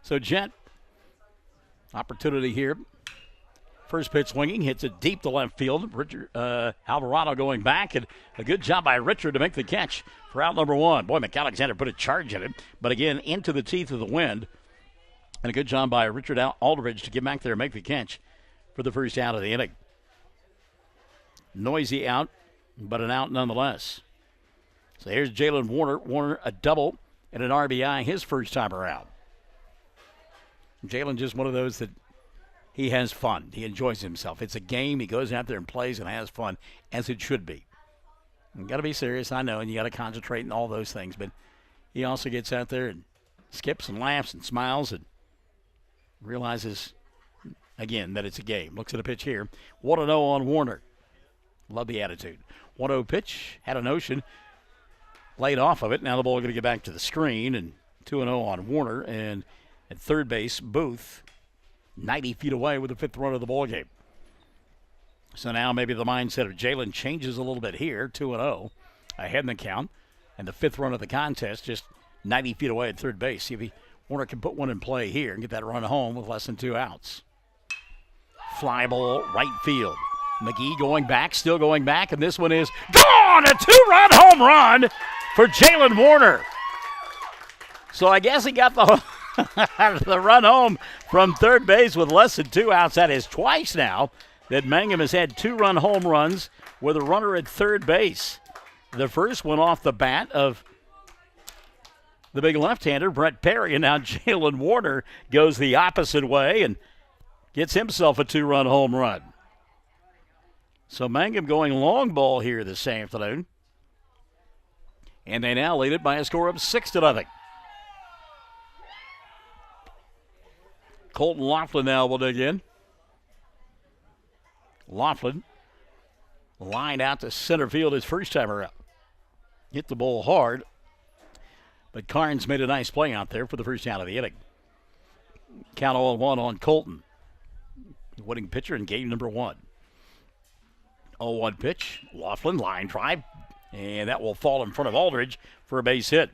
So Jet, opportunity here. First pitch swinging, hits it deep to left field. Richard Alvarado going back, and a good job by Richard to make the catch for out number 1. Boy, McAlexander put a charge in it, but again, into the teeth of the wind. And a good job by Richard Aldridge to get back there and make the catch for the first out of the inning. Noisy out, but an out nonetheless. So here's Jalen Warner. Warner a double and an RBI his first time around. Jalen just one of those that he has fun. He enjoys himself. It's a game. He goes out there and plays and has fun, as it should be. You got to be serious, I know, and you got to concentrate and all those things. But he also gets out there and skips and laughs and smiles and realizes, again, that it's a game. Looks at a pitch here. 1-0 on Warner. Love the attitude. 1-0 pitch. Had a notion. Laid off of it. Now the ball going to get back to the screen. And 2-0 on Warner. And at third base, Booth, 90 feet away with the 5th run of the ball game. So now maybe the mindset of Jalen changes a little bit here. 2-0 ahead in the count. And the 5th run of the contest just 90 feet away at third base. See if Warner can put one in play here and get that run home with less than 2 outs. Fly ball, right field. McGee going back, still going back, and this one is gone! A 2-run home run for Jalen Warner. So I guess he got the run home from third base with less than 2 outs. That is twice now that Mangum has had 2-run home runs with a runner at third base. The first one off the bat of the big left-hander, Brett Perry, and now Jalen Warner goes the opposite way and gets himself a 2-run home run. So Mangum going long ball here this afternoon. And they now lead it by a score of 6-0. Colton Laughlin now will dig in. Laughlin lined out to center field his first time around. Hit the ball hard, but Carnes made a nice play out there for the first out of the inning. Count 0-1 on Colton, winning pitcher in game number 1. 0-1 pitch, Laughlin, line drive, and that will fall in front of Aldridge for a base hit.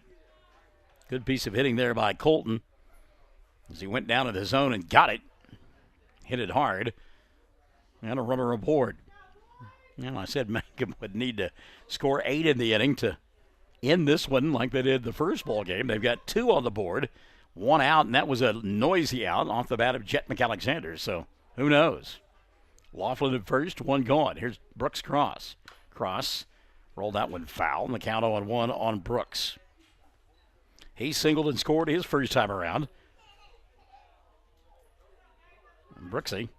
Good piece of hitting there by Colton as he went down to the zone and got it. Hit it hard, and a runner aboard. And I said Mangum would need to score 8 in the inning to end this one like they did the first ball game. They've got 2 on the board, 1 out, and that was a noisy out off the bat of Jet McAlexander. So who knows? Laughlin at first, 1 gone. Here's Brooks Cross. Cross rolled that one foul, and the count 0-1 on Brooks. He singled and scored his first time around. Brooksy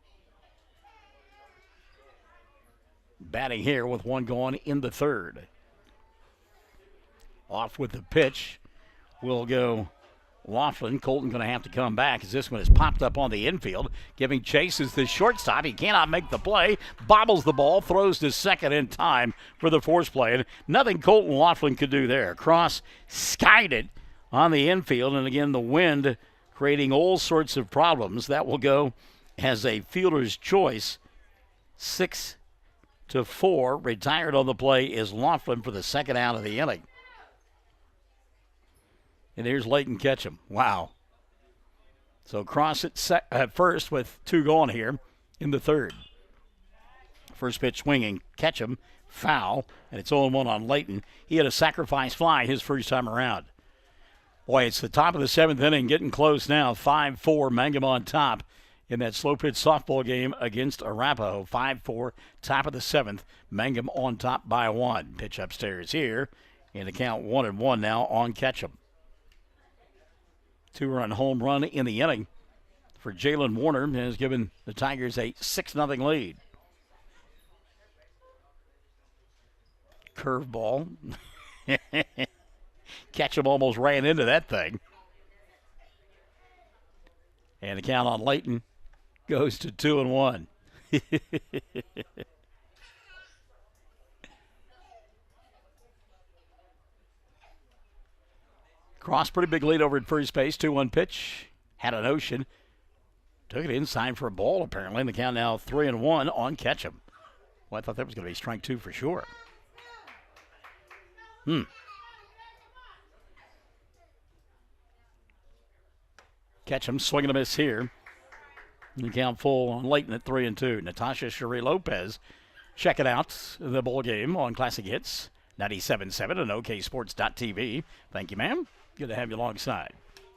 batting here with 1 gone in the third. Off with the pitch will go Laughlin. Colton going to have to come back as this one is popped up on the infield. Giving chase is the shortstop. He cannot make the play. Bobbles the ball. Throws to second in time for the force play. And nothing Colton Laughlin could do there. Cross skied it on the infield. And again, the wind creating all sorts of problems. That will go as a fielder's choice. 6-4. Retired on the play is Laughlin for the second out of the inning. And here's Leighton Ketchum. Wow. So Cross at first with 2 gone here in the third. First pitch swinging. Ketchum, foul, and it's 0-1 on Leighton. He had a sacrifice fly his first time around. Boy, it's the top of the 7th inning, getting close now. 5-4, Mangum on top in that slow pitch softball game against Arapahoe. 5-4, top of the 7th. Mangum on top by 1. Pitch upstairs here, and the count 1-1 now on Ketchum. 2-run home run in the inning for Jalen Warner has given the Tigers a 6-0 lead. Curveball. Ketchum almost ran into that thing. And the count on Leighton goes to 2-1. Cross, pretty big lead over at first base. 2-1 pitch. Had an ocean. Took it inside for a ball, apparently. And the count now 3-1 on Ketchum. Well, I thought that was going to be strike 2 for sure. Ketchum swinging a miss here. And the count full on Leighton at 3-2. Natasha Cherie Lopez checking out the ball game on Classic Hits 97.7 and OKSports.tv. Thank you, ma'am. Good to have you alongside.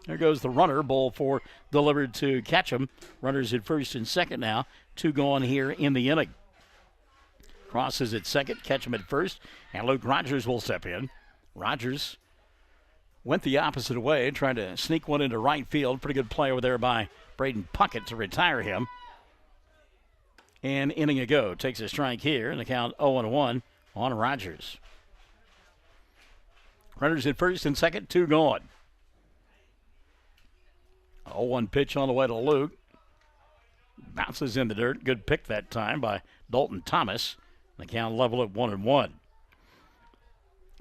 There goes the runner. Ball 4 delivered to Ketchum. Runners at first and second now. 2 gone here in the inning. Cross is at second. Ketchum at first. And Luke Rogers will step in. Rogers went the opposite way, trying to sneak one into right field. Pretty good play over there by Braden Puckett to retire him. And inning ago. Takes a strike here. And the count 0-1 on Rogers. Runners at first and second, 2 gone. 0-1 pitch on the way to Luke. Bounces in the dirt. Good pick that time by Dalton Thomas. The count level at 1-1.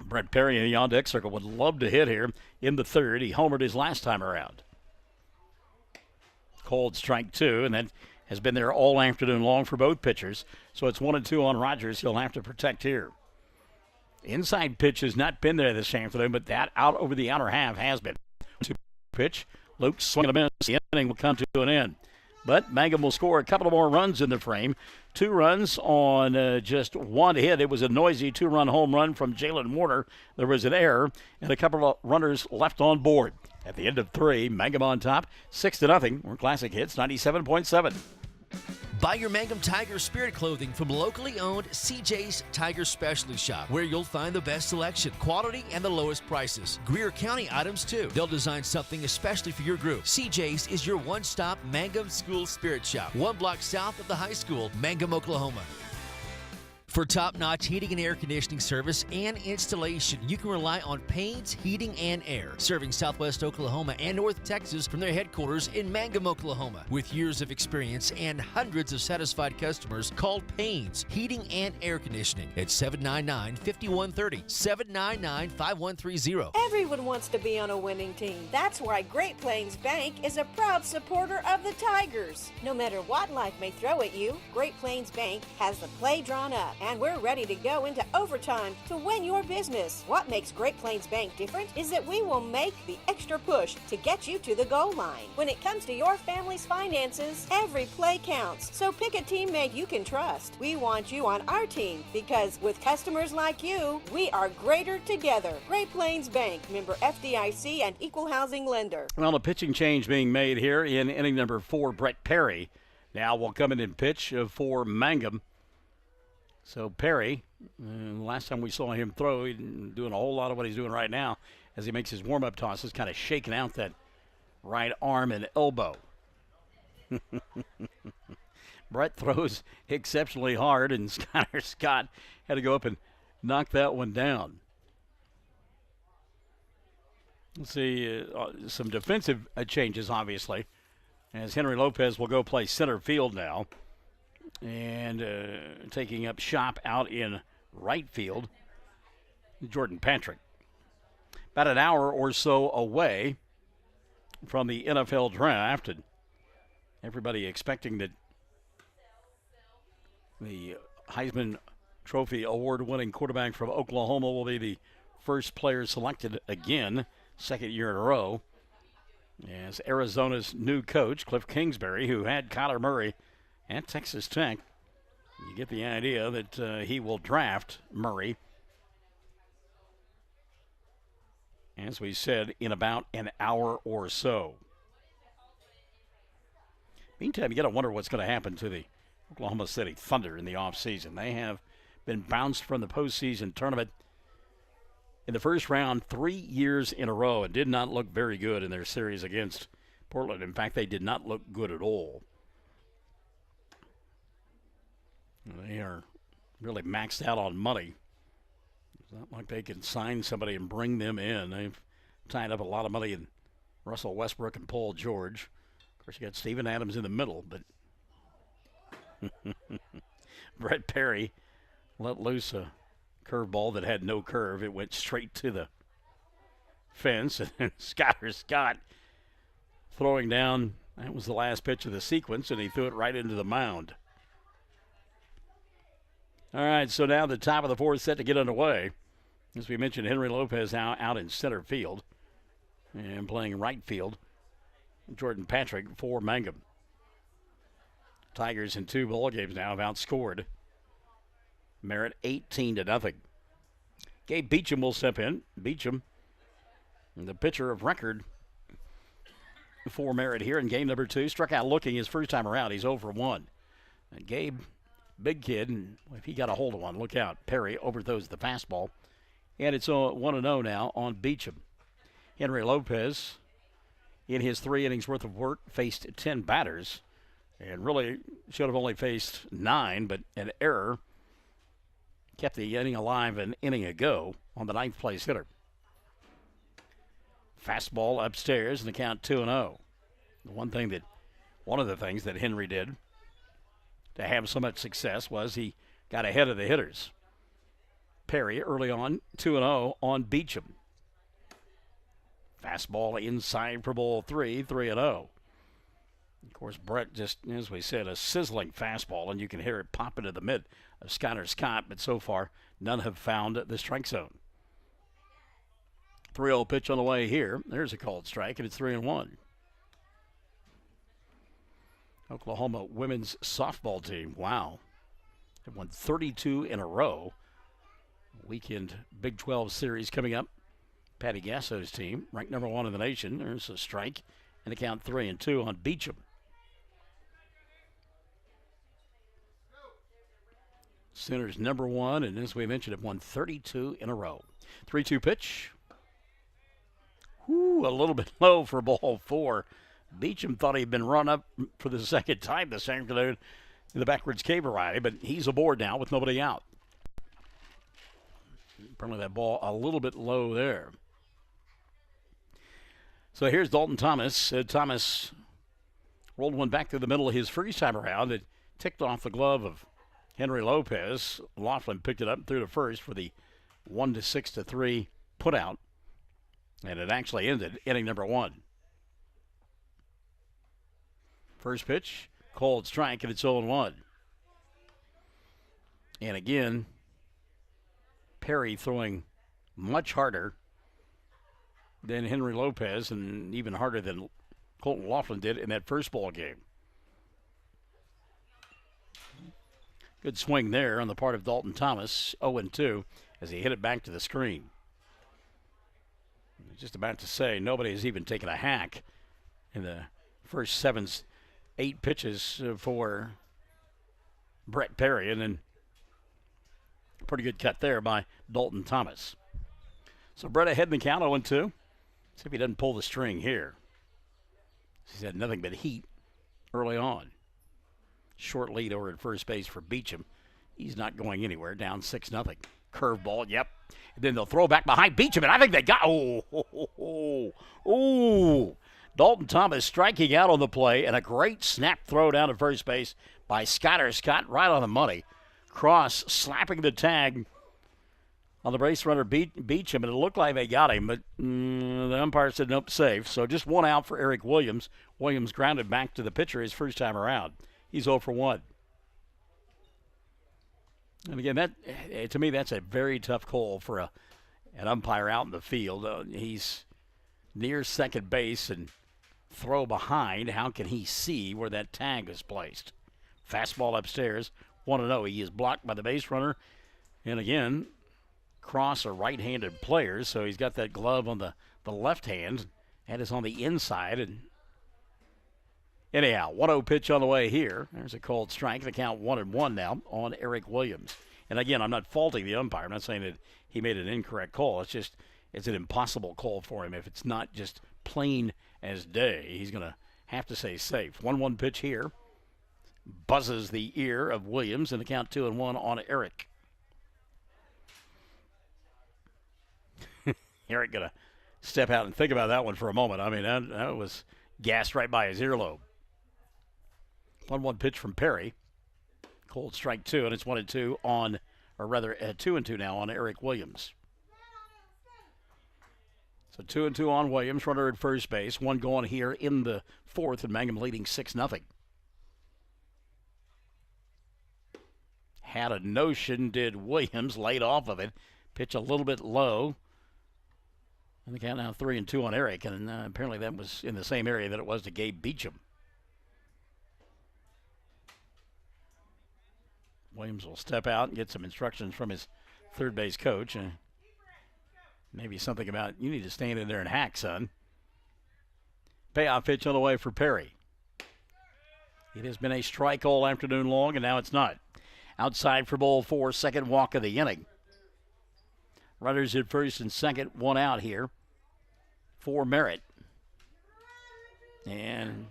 Brett Perry in the on-deck circle would love to hit here in the third. He homered his last time around. Cold strike 2, and that has been there all afternoon long for both pitchers. So it's 1-2 on Rogers. He'll have to protect here. Inside pitch has not been there this afternoon, but that out over the outer half has been. 2 pitch. Luke swinging a miss. The inning will come to an end. But Mangum will score a couple of more runs in the frame. 2 runs on just 1 hit. It was a noisy 2-run home run from Jalen Warner. There was an error, and a couple of runners left on board. At the end of 3, Mangum on top, 6-0. We're Classic Hits 97.7. Buy your Mangum Tiger Spirit clothing from locally owned CJ's Tiger Specialty Shop, where you'll find the best selection, quality, and the lowest prices. Greer County items, too. They'll design something especially for your group. CJ's is your one-stop Mangum School Spirit Shop, 1 block south of the high school, Mangum, Oklahoma. For top-notch heating and air conditioning service and installation, you can rely on Payne's Heating and Air, serving Southwest Oklahoma and North Texas from their headquarters in Mangum, Oklahoma. With years of experience and hundreds of satisfied customers, call Payne's Heating and Air Conditioning at 799-5130, 799-5130. Everyone wants to be on a winning team. That's why Great Plains Bank is a proud supporter of the Tigers. No matter what life may throw at you, Great Plains Bank has the play drawn up, and we're ready to go into overtime to win your business. What makes Great Plains Bank different is that we will make the extra push to get you to the goal line. When it comes to your family's finances, every play counts. So pick a teammate you can trust. We want you on our team because with customers like you, we are greater together. Great Plains Bank, member FDIC and equal housing lender. Well, a pitching change being made here in inning number 4. Brett Perry now will come in and pitch for Mangum. So Perry, last time we saw him throw, he didn't doing a whole lot of what he's doing right now as he makes his warm-up tosses, kind of shaking out that right arm and elbow. Brett throws exceptionally hard, and Skyler Scott had to go up and knock that one down. Let's see, some defensive changes, obviously, as Henry Lopez will go play center field now. And taking up shop out in right field, Jordan Patrick. About an hour or so away from the NFL draft, and everybody expecting that the Heisman Trophy award-winning quarterback from Oklahoma will be the first player selected again, second year in a row, as Arizona's new coach, Cliff Kingsbury, who had Kyler Murray at Texas Tech. You get the idea that he will draft Murray, as we said, in about an hour or so. Meantime, you got to wonder what's going to happen to the Oklahoma City Thunder in the offseason. They have been bounced from the postseason tournament in the first round 3 years in a row and did not look very good in their series against Portland. In fact, they did not look good at all. They are really maxed out on money. It's not like they can sign somebody and bring them in. They've tied up a lot of money in Russell Westbrook and Paul George. Of course, you got Steven Adams in the middle, but Brett Perry let loose a curveball that had no curve. It went straight to the fence, and then Skyler Scott throwing down. That was the last pitch of the sequence, and he threw it right into the mound. All right, so now the top of the fourth set to get underway. As we mentioned, Henry Lopez now out in center field and playing right field. Jordan Patrick for Mangum. Tigers in 2 ball games now have outscored Merritt 18-0. Gabe Beecham will step in. Beecham, the pitcher of record for Merritt here in game number 2, struck out looking his first time around. He's 0-for-1. And Gabe, big kid, and if he got a hold of one, look out. Perry overthrows the fastball. And it's 1-0 now on Beecham. Henry Lopez, in his 3 innings worth of work, faced 10 batters and really should have only faced 9, but an error kept the inning alive an inning ago on the 9th place hitter. Fastball upstairs and the count 2-0. One of the things that Henry did to have so much success was he got ahead of the hitters. Perry early on, 2-0 on Beecham. Fastball inside for ball 3, 3-0. Of course, Brett just, as we said, a sizzling fastball, and you can hear it pop into the mid of Skyler Scott, but so far, none have found the strike zone. 3-0 pitch on the way here. There's a called strike, and it's 3-1. Oklahoma women's softball team, wow, have won 32 in a row. Weekend Big 12 series coming up. Patty Gasso's team, ranked number 1 in the nation. There's a strike, and the count 3-2 on Beecham. Sooners number 1, and as we mentioned, have won 32 in a row. 3-2 pitch. A little bit low for ball 4. Beecham thought he'd been run up for the second time this afternoon in the backwards K variety, but he's aboard now with nobody out. Apparently that ball a little bit low there. So here's Dalton Thomas. Thomas rolled one back through the middle of his first time around. It ticked off the glove of Henry Lopez. Laughlin picked it up through to first for the 1-6-3 put out. And it actually ended inning number 1. First pitch, called strike, and it's 0-1. And again, Perry throwing much harder than Henry Lopez and even harder than Colton Laughlin did in that first ball game. Good swing there on the part of Dalton Thomas, 0-2, as he hit it back to the screen. Just about to say, nobody has even taken a hack in the first 8 pitches for Brett Perry, and then pretty good cut there by Dalton Thomas. So Brett ahead in the count, 0-2. See if he doesn't pull the string here. He's had nothing but heat early on. Short lead over at first base for Beecham. He's not going anywhere, down 6-0. Curveball, yep. And then they'll throw back behind Beecham, and I think they got, Dalton Thomas striking out on the play, and a great snap throw down to first base by Scott right on the money. Cross slapping the tag on the base runner Beecham, and it looked like they got him, but the umpire said nope, safe. So just one out for Eric Williams. Williams grounded back to the pitcher his first time around. He's 0 for 1. And again, that to me, that's a very tough call for an umpire out in the field. He's near second base and throw behind. How can he see where that tag is placed? Fastball upstairs, 1-0. He is blocked by the base runner. And again, Cross are right-handed players, so he's got that glove on the left hand. That is on the inside. And anyhow, 1-0 pitch on the way here. There's a called strike. The count 1-1 now on Eric Williams. And again, I'm not faulting the umpire. I'm not saying that he made an incorrect call. It's just it's an impossible call for him. If it's not just plain as day, he's going to have to say safe. 1-1 pitch here. Buzzes the ear of Williams, and the count 2-1 on Eric. Eric going to step out and think about that one for a moment. I mean, that was gassed right by his earlobe. 1-1 pitch from Perry. Cold strike 2, and it's 1-2 on, or rather 2-2 now on Eric Williams. So 2-2 on Williams, runner at first base. One going here in the fourth, and Mangum leading 6-0. Had a notion, did Williams, laid off of it. Pitch a little bit low. And the count now 3-2 on Eric, and apparently that was in the same area that it was to Gabe Beecham. Williams will step out and get some instructions from his third base coach. Maybe something about, you need to stand in there and hack, son. Payoff pitch on the way for Perry. It has been a strike all afternoon long, and now it's not. Outside for ball 4, second walk of the inning. Runners at first and second, one out here for Merritt. And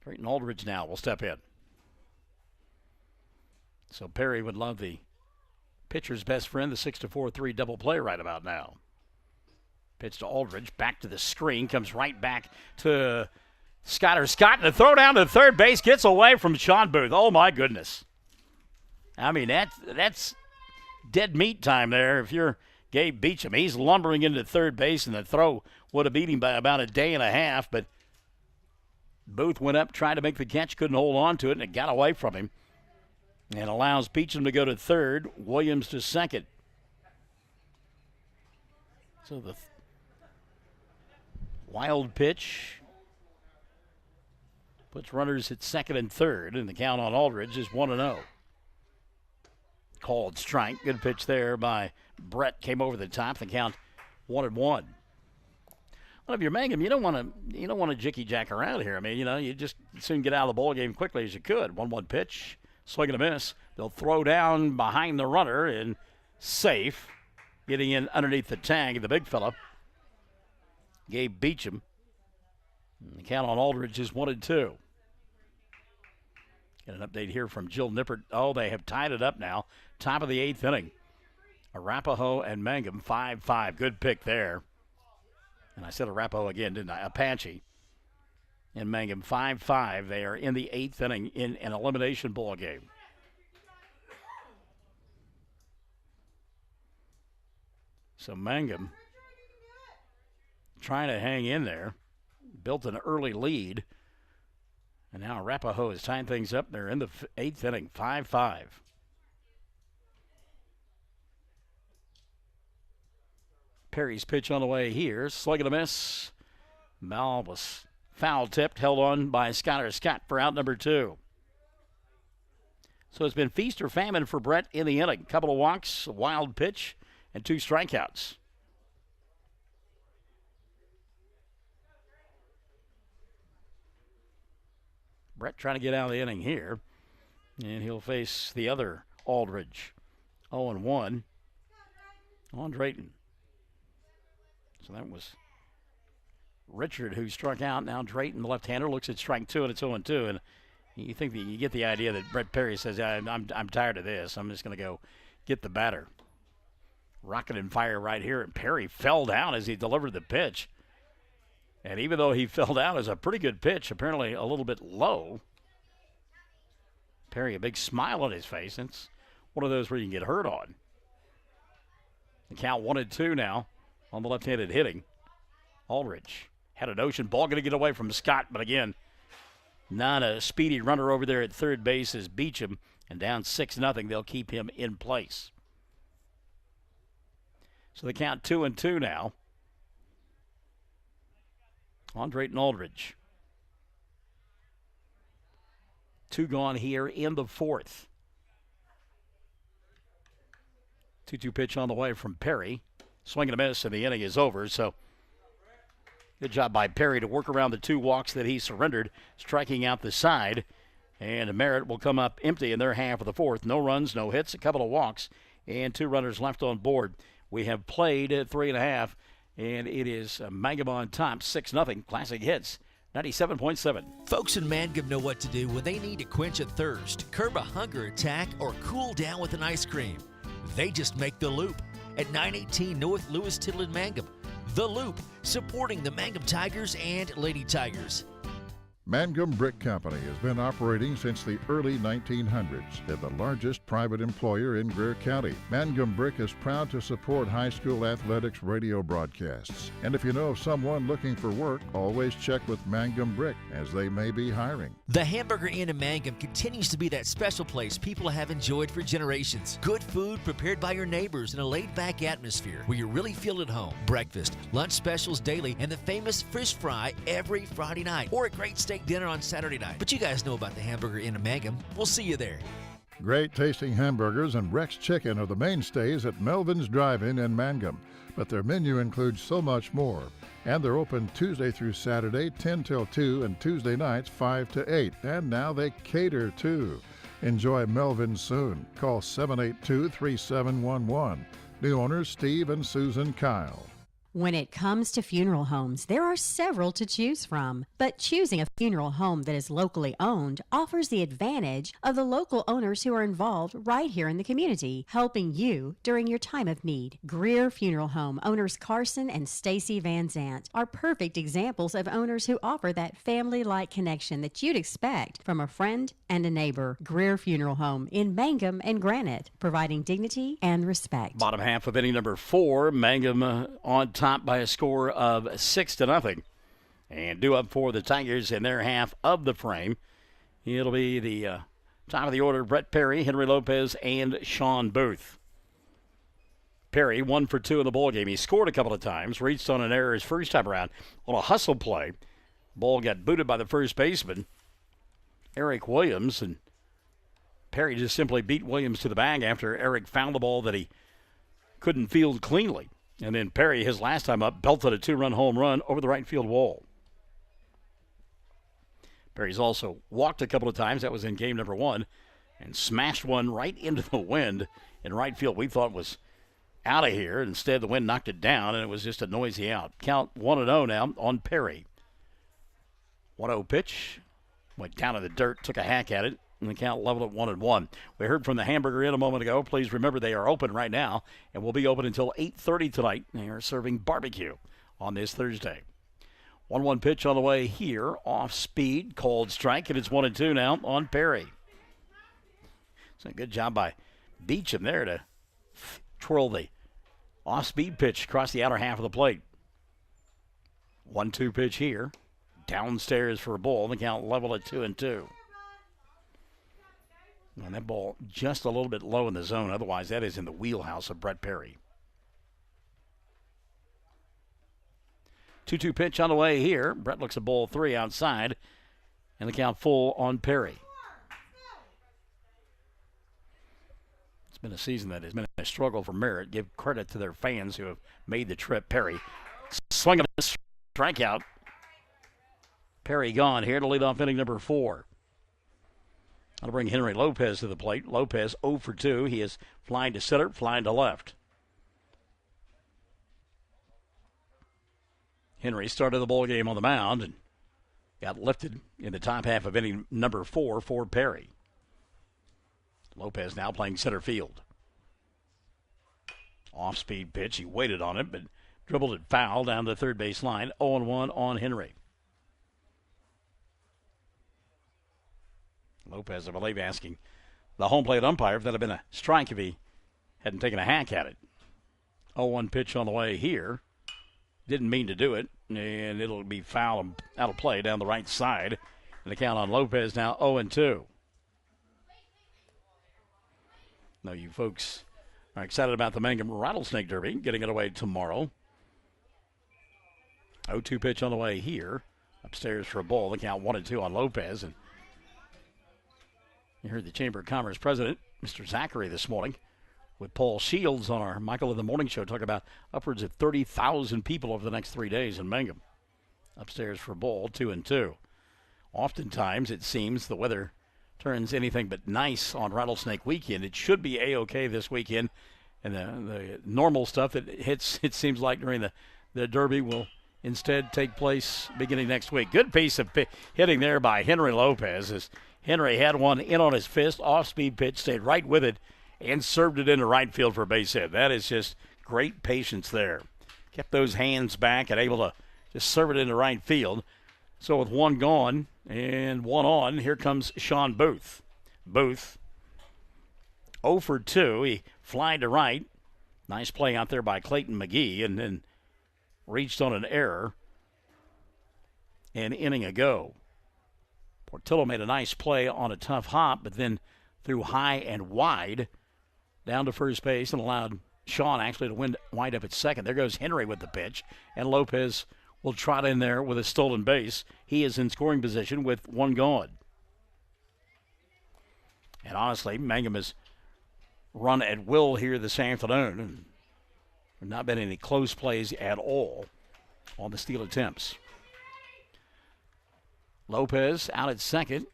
Drayton Aldridge now will step in. So Perry would love the pitcher's best friend, the 6-4-3 double play right about now. Pitch to Aldridge, back to the screen, comes right back to Scott, and the throw down to third base gets away from Sean Booth. Oh, my goodness. I mean, that's dead meat time there if you're Gabe Beecham. He's lumbering into third base, and the throw would have beat him by about a day and a half, but Booth went up, tried to make the catch, couldn't hold on to it, and it got away from him. And allows Beecham to go to third, Williams to second. So the wild pitch puts runners at second and third, and the count on Aldridge is 1-0. Called strike. Good pitch there by Brett. Came over the top. The count 1-1. Well, if you're Mangum, you don't want to jicky jack around here. I mean, you just soon get out of the ball game quickly as you could. 1-1 pitch. Swing and a miss. They'll throw down behind the runner and safe. Getting in underneath the tag of the big fella, Gabe Beecham. And the count on Aldridge is 1-2. Get an update here from Jill Nippert. Oh, they have tied it up now. Top of the 8th inning. Arapahoe and Mangum 5-5. Good pick there. And I said Arapahoe again, didn't I? Apache and Mangum 5-5. They are in the 8th inning in an elimination ball game. So Mangum trying to hang in there. Built an early lead. And now Arapahoe is tying things up. They're in the 8th inning, 5-5. Perry's pitch on the way here. Swing and a miss. Ball was foul tipped, held on by Skylar Scott for out number 2. So it's been feast or famine for Brett in the inning. Couple of walks, a wild pitch, and 2 strikeouts. Brett trying to get out of the inning here. And he'll face the other Aldridge. 0-1 on Drayton. So that was Richard who struck out. Now Drayton, the left-hander, looks at strike 2, and it's 0-2. And you think that you get the idea that Brett Perry says, I'm tired of this. I'm just going to go get the batter. Rocket and fire right here. And Perry fell down as he delivered the pitch. And even though he fell down, it was a pretty good pitch, apparently a little bit low. Perry, a big smile on his face. It's one of those where you can get hurt on. The count 1-2 now on the left-handed hitting. Aldridge had a notion. Ball going to get away from Scott, but again, not a speedy runner over there at third base as Beecham. And down 6-0, they'll keep him in place. So the count 2-2 now on Drayton Aldridge. 2 gone here in the 4th. 2-2 pitch on the way from Perry. Swing and a miss, and the inning is over. So good job by Perry to work around the 2 walks that he surrendered, striking out the side. And Merritt will come up empty in their half of the 4th. No runs, no hits, a couple of walks, and 2 runners left on board. We have played at 3.5. And it is Mangum on top, 6-0. Classic Hits, 97.7. Folks in Mangum know what to do when they need to quench a thirst, curb a hunger attack, or cool down with an ice cream. They just make The Loop at 918 North Lewis Tittle in Mangum. The Loop, supporting the Mangum Tigers and Lady Tigers. Mangum Brick Company has been operating since the early 1900s. They're the largest private employer in Greer County. Mangum Brick is proud to support high school athletics radio broadcasts. And if you know of someone looking for work, always check with Mangum Brick, as they may be hiring. The Hamburger Inn in Mangum continues to be that special place people have enjoyed for generations. Good food prepared by your neighbors in a laid-back atmosphere where you really feel at home. Breakfast, lunch specials daily, and the famous fish fry every Friday night, or a great steak dinner on Saturday night. But you guys know about the Hamburger Inn in Mangum. We'll see you there. Great tasting hamburgers and Rex Chicken are the mainstays at Melvin's Drive-In in Mangum. But their menu includes so much more. And they're open Tuesday through Saturday, 10 till 2, and Tuesday nights, 5 to 8. And now they cater too. Enjoy Melvin's soon. Call 782-3711. New owners Steve and Susan Kyle. When it comes to funeral homes, there are several to choose from. But choosing a funeral home that is locally owned offers the advantage of the local owners who are involved right here in the community, helping you during your time of need. Greer Funeral Home owners Carson and Stacy Van Zant are perfect examples of owners who offer that family-like connection that you'd expect from a friend and a neighbor. Greer Funeral Home in Mangum and Granite, providing dignity and respect. Bottom half of inning number 4, Mangum on top by a score of 6-0. And due up for the Tigers in their half of the frame. It'll be the top of the order, Brett Perry, Henry Lopez, and Sean Booth. Perry, 1 for 2 in the ballgame. He scored a couple of times, reached on an error his first time around on a hustle play. Ball got booted by the first baseman, Eric Williams, and Perry just simply beat Williams to the bag after Eric found the ball that he couldn't field cleanly. And then Perry, his last time up, belted a 2-run home run over the right field wall. Perry's also walked a couple of times. That was in game number 1. And smashed one right into the wind in right field. We thought was out of here. Instead, the wind knocked it down, and it was just a noisy out. Count 1-0 now on Perry. 1-0 pitch. Went down in the dirt, took a hack at it, and the count leveled at 1-1. We heard from the Hamburger Inn a moment ago. Please remember they are open right now and will be open until 8:30 tonight. They are serving barbecue on this Thursday. 1-1 pitch on the way here, off speed, cold strike, and it's 1-2 now on Perry. It's a good job by Beecham there to twirl the off-speed pitch across the outer half of the plate. 1-2 pitch here, downstairs for a ball. The count level at 2-2. And that ball just a little bit low in the zone. Otherwise, that is in the wheelhouse of Brett Perry. 2-2 pitch on the way here. Brett looks at ball 3 outside, and the count full on Perry. It's been a season that has been a struggle for Merritt. Give credit to their fans who have made the trip. Perry swing of a strikeout. Perry gone here to lead off inning number 4. That'll bring Henry Lopez to the plate. Lopez 0 for 2. He is flying to center, flying to left. Henry started the ball game on the mound and got lifted in the top half of inning number 4 for Perry. Lopez now playing center field. Off-speed pitch. He waited on it, but dribbled it foul down the third base line. 0-1 on Henry. Lopez, I believe, asking the home plate umpire if that had been a strike if he hadn't taken a hack at it. 0-1 pitch on the way here. Didn't mean to do it, and it'll be foul and out of play down the right side. And the count on Lopez now 0-2. Now you folks are excited about the Mangum Rattlesnake Derby, getting it away tomorrow. 0-2 pitch on the way here. Upstairs for a ball. The count 1-2 on Lopez. And you heard the Chamber of Commerce president, Mr. Zachary, this morning with Paul Shields on our Michael in the Morning show, talking about upwards of 30,000 people over the next 3 days in Mangum. Upstairs for a ball, 2-2. Oftentimes, it seems the weather turns anything but nice on Rattlesnake Weekend. It should be A-OK this weekend, and the normal stuff that hits, it seems like, during the Derby will instead take place beginning next week. Good piece of hitting there by Henry Lopez, as Henry had one in on his fist, off-speed pitch, stayed right with it, and served it into right field for a base hit. That is just great patience there. Kept those hands back and able to just serve it into right field. So with one gone and one on, here comes Sean Booth. Booth, 0 for 2. He flied to right. Nice play out there by Clayton McGee, and then reached on an error. An inning ago. Portillo made a nice play on a tough hop, but then threw high and wide down to first base and allowed Sean actually to wind up at second. There goes Henry with the pitch, and Lopez will trot in there with a stolen base. He is in scoring position with one gone. And honestly, Mangum has run at will here this afternoon, and there have not been any close plays at all on the steal attempts. Lopez out at second.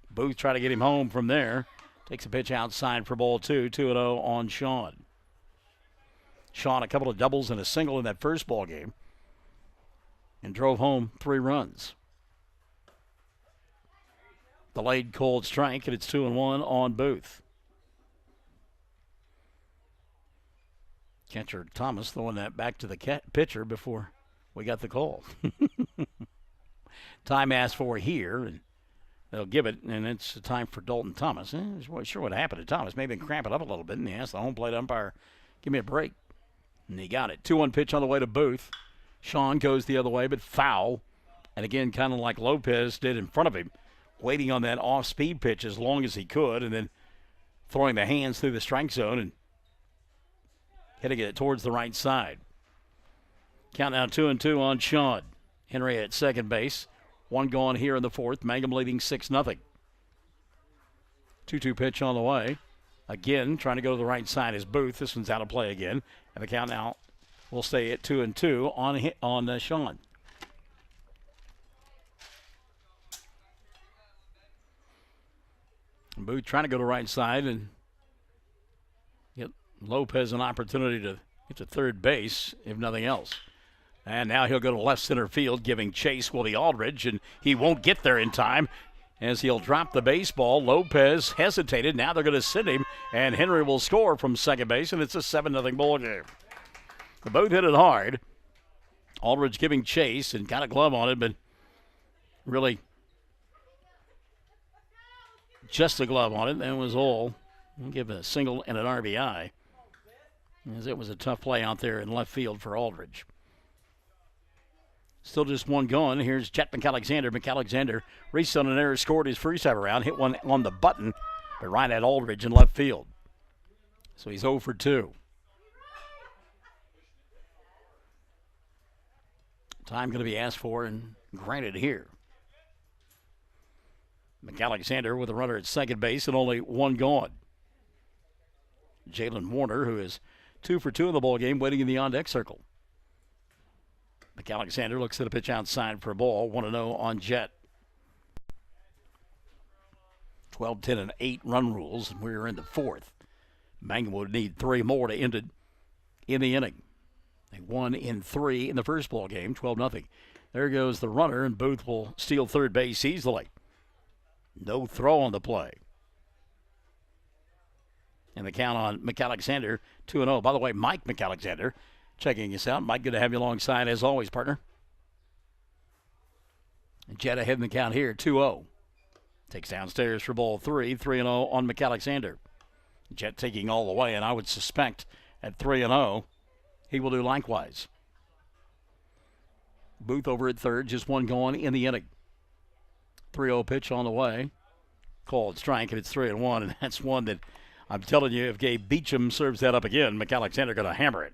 Booth trying to get him home from there. Takes a pitch outside for ball 2, 2-0 on Sean. Sean, a couple of doubles and a single in that first ball game, and drove home 3 runs. Delayed cold strike, and it's 2-1 on Booth. Catcher Thomas throwing that back to the pitcher before we got the call. Time asked for here, and they'll give it, and it's time for Dalton Thomas. Not sure what happened to Thomas. Maybe cramp it up a little bit, and he asked the home plate umpire, give me a break. And he got it. 2-1 pitch on the way to Booth. Sean goes the other way, but foul. And again, kind of like Lopez did in front of him, waiting on that off-speed pitch as long as he could, and then throwing the hands through the strike zone and hitting it towards the right side. Count now 2-2 on Sean. Henry at second base. One gone here in the fourth. Mangum leading 6-0. 2-2 pitch on the way. Again, trying to go to the right side is Booth. This one's out of play again. And the count now will stay at 2-2 on Sean. Booth trying to go to the right side and get Lopez an opportunity to get to third base, if nothing else. And now he'll go to left center field, giving chase will be Aldridge, and he won't get there in time. as he'll drop the baseball. Lopez hesitated. Now they're going to send him, and Henry will score from second base, and it's a 7-0 ball game. They both hit it hard. Aldridge giving chase and got a glove on it, but really just a glove on it. That was all. We'll give it a single and an RBI, as it was a tough play out there in left field for Aldridge. Still just one going. Here's Jet McAlexander. McAlexander raced on an error, scored his first time around, hit one on the button, but right at Aldridge in left field. So he's 0 for 2. Time going to be asked for and granted here. McAlexander with a runner at second base and only one gone. Jalen Warner, who is 2 for 2 in the ball game, waiting in the on-deck circle. McAlexander looks at a pitch outside for a ball. 1-0 on Jet. 12, 10, and 8 run rules. We're in the fourth. Mangum would need 3 more to end it in the inning. They won in 3 in the first ball game, 12-0. There goes the runner, and Booth will steal third base easily. No throw on the play. And the count on McAlexander, 2-0. By the way, Mike McAlexander checking us out. Mike, good to have you alongside as always, partner. And Jet ahead in the count here, 2-0. Takes downstairs for ball 3, 3-0 on McAlexander. Jet taking all the way, and I would suspect at 3-0, he will do likewise. Booth over at third, just one going in the inning. 3-0 pitch on the way. Called strike, and it's 3-1, and that's one that I'm telling you, if Gabe Beecham serves that up again, McAlexander going to hammer it.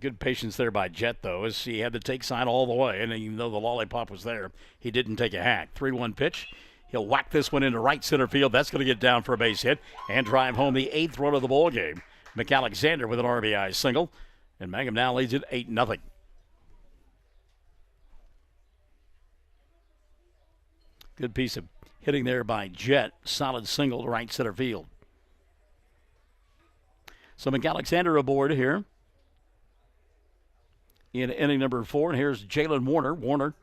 Good patience there by Jet, though, as he had the take sign all the way, and even though the lollipop was there, he didn't take a hack. 3-1 pitch. He'll whack this one into right center field. That's going to get down for a base hit and drive home the 8th run of the ball game. McAlexander with an RBI single, and Mangum now leads it 8-0. Good piece of hitting there by Jet. Solid single to right center field. So McAlexander aboard here in inning number 4. And here's Jalen Warner. Warner,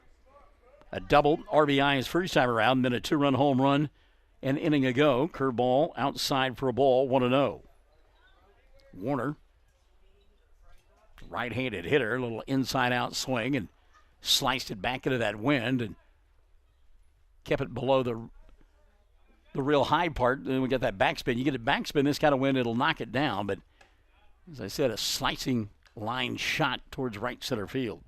a double RBI his first time around, then a 2-run home run an inning ago. Curveball outside for a ball, 1-0. Warner, right-handed hitter, a little inside-out swing, and sliced it back into that wind and kept it below the real high part. Then we get that backspin. You get a backspin, this kind of wind, it'll knock it down. But as I said, a slicing line shot towards right center field.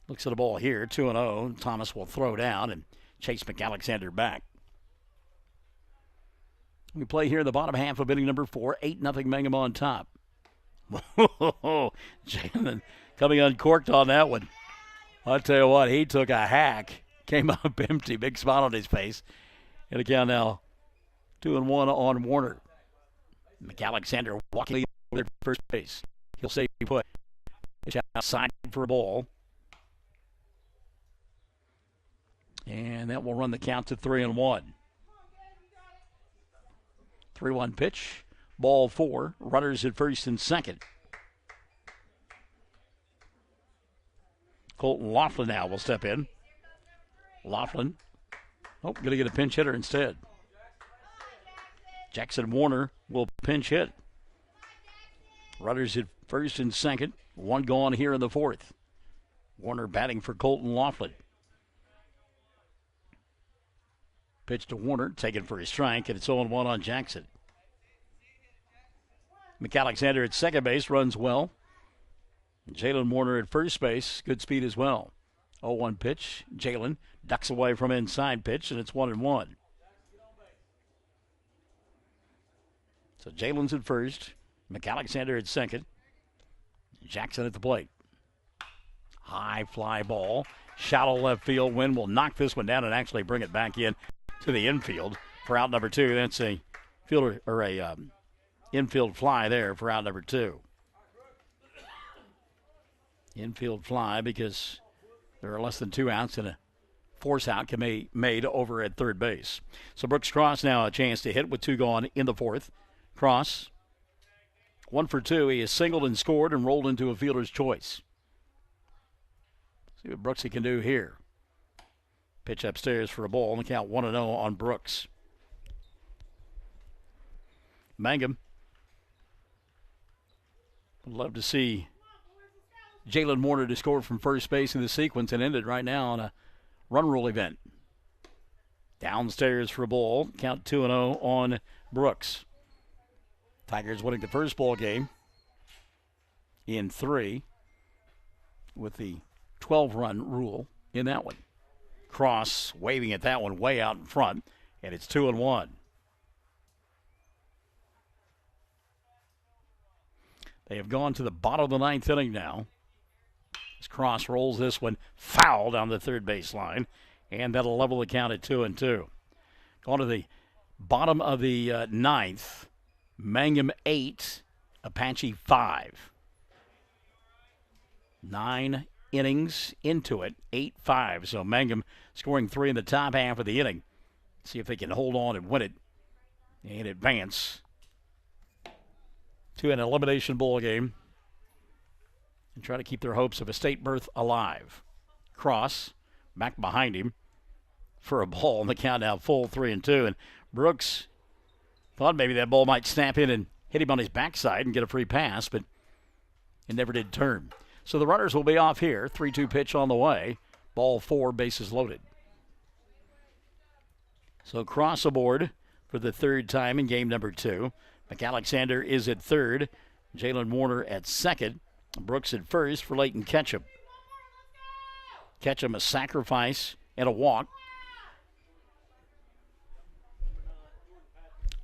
Looks at the ball here, 2-0. Thomas will throw down and chase McAlexander back. We play here in the bottom half of inning number 4, 8-0 Mangum on top. Jalen coming uncorked on that one. I'll tell you what, he took a hack. Came up empty, big smile on his face. And again now, 2-1 on Warner. McAlexander walking over their first base. He'll stay put. Pitch outside for a ball. And that will run the count to 3-1. 3-1 pitch. Ball 4. Runners at first and second. Colton Laughlin now will step in. Laughlin. Oh, going to get a pinch hitter instead. Jackson Warner will pinch hit. Runners at first and second. One gone here in the 4th. Warner batting for Colton Laughlin. Pitch to Warner, taken for a strike, and it's 0-1 on Jackson. McAlexander at second base runs well. Jalen Warner at first base, good speed as well. 0-1 pitch. Jalen ducks away from inside pitch, and it's 1-1. So Jalen's at first. McAlexander at second. Jackson at the plate. High fly ball. Shallow left field. Wind will knock this one down and actually bring it back in to the infield for out number 2. That's a fielder or a infield fly there for out number 2. Infield fly because there are less than 2 outs and a force out can be made over at third base. So Brooks Cross now a chance to hit with 2 gone in the 4th. Cross, 1 for 2. He has singled and scored and rolled into a fielder's choice. See what Brooksy can do here. Pitch upstairs for a ball. And the count 1-0 on Brooks. Mangum. Would love to see Jalen Warner to score from first base in the sequence and ended right now on a run rule event. Downstairs for a ball. Count 2-0 on Brooks. Tigers winning the first ball game in 3 with the 12-run rule in that one. Cross waving at that one way out in front, and it's 2-1. They have gone to the bottom of the 9th inning now. As Cross rolls this one foul down the third base line, and that'll level the count at 2-2. Gone to the bottom of the 9th. Mangum 8, Apache 5. 9 innings into it, 8-5. So Mangum scoring 3 in the top half of the inning. See if they can hold on and win it and advance to an elimination bowl game and try to keep their hopes of a state berth alive. Cross back behind him for a ball, and the count now full 3-2. And Brooks thought maybe that ball might snap in and hit him on his backside and get a free pass, but it never did turn. So the runners will be off here. 3-2 pitch on the way. Ball 4, bases loaded. So Cross aboard for the 3rd time in game number 2. McAlexander is at 3rd. Jalen Warner at 2nd. Brooks at 1st for Leighton Ketchum. Ketchum a sacrifice and a walk.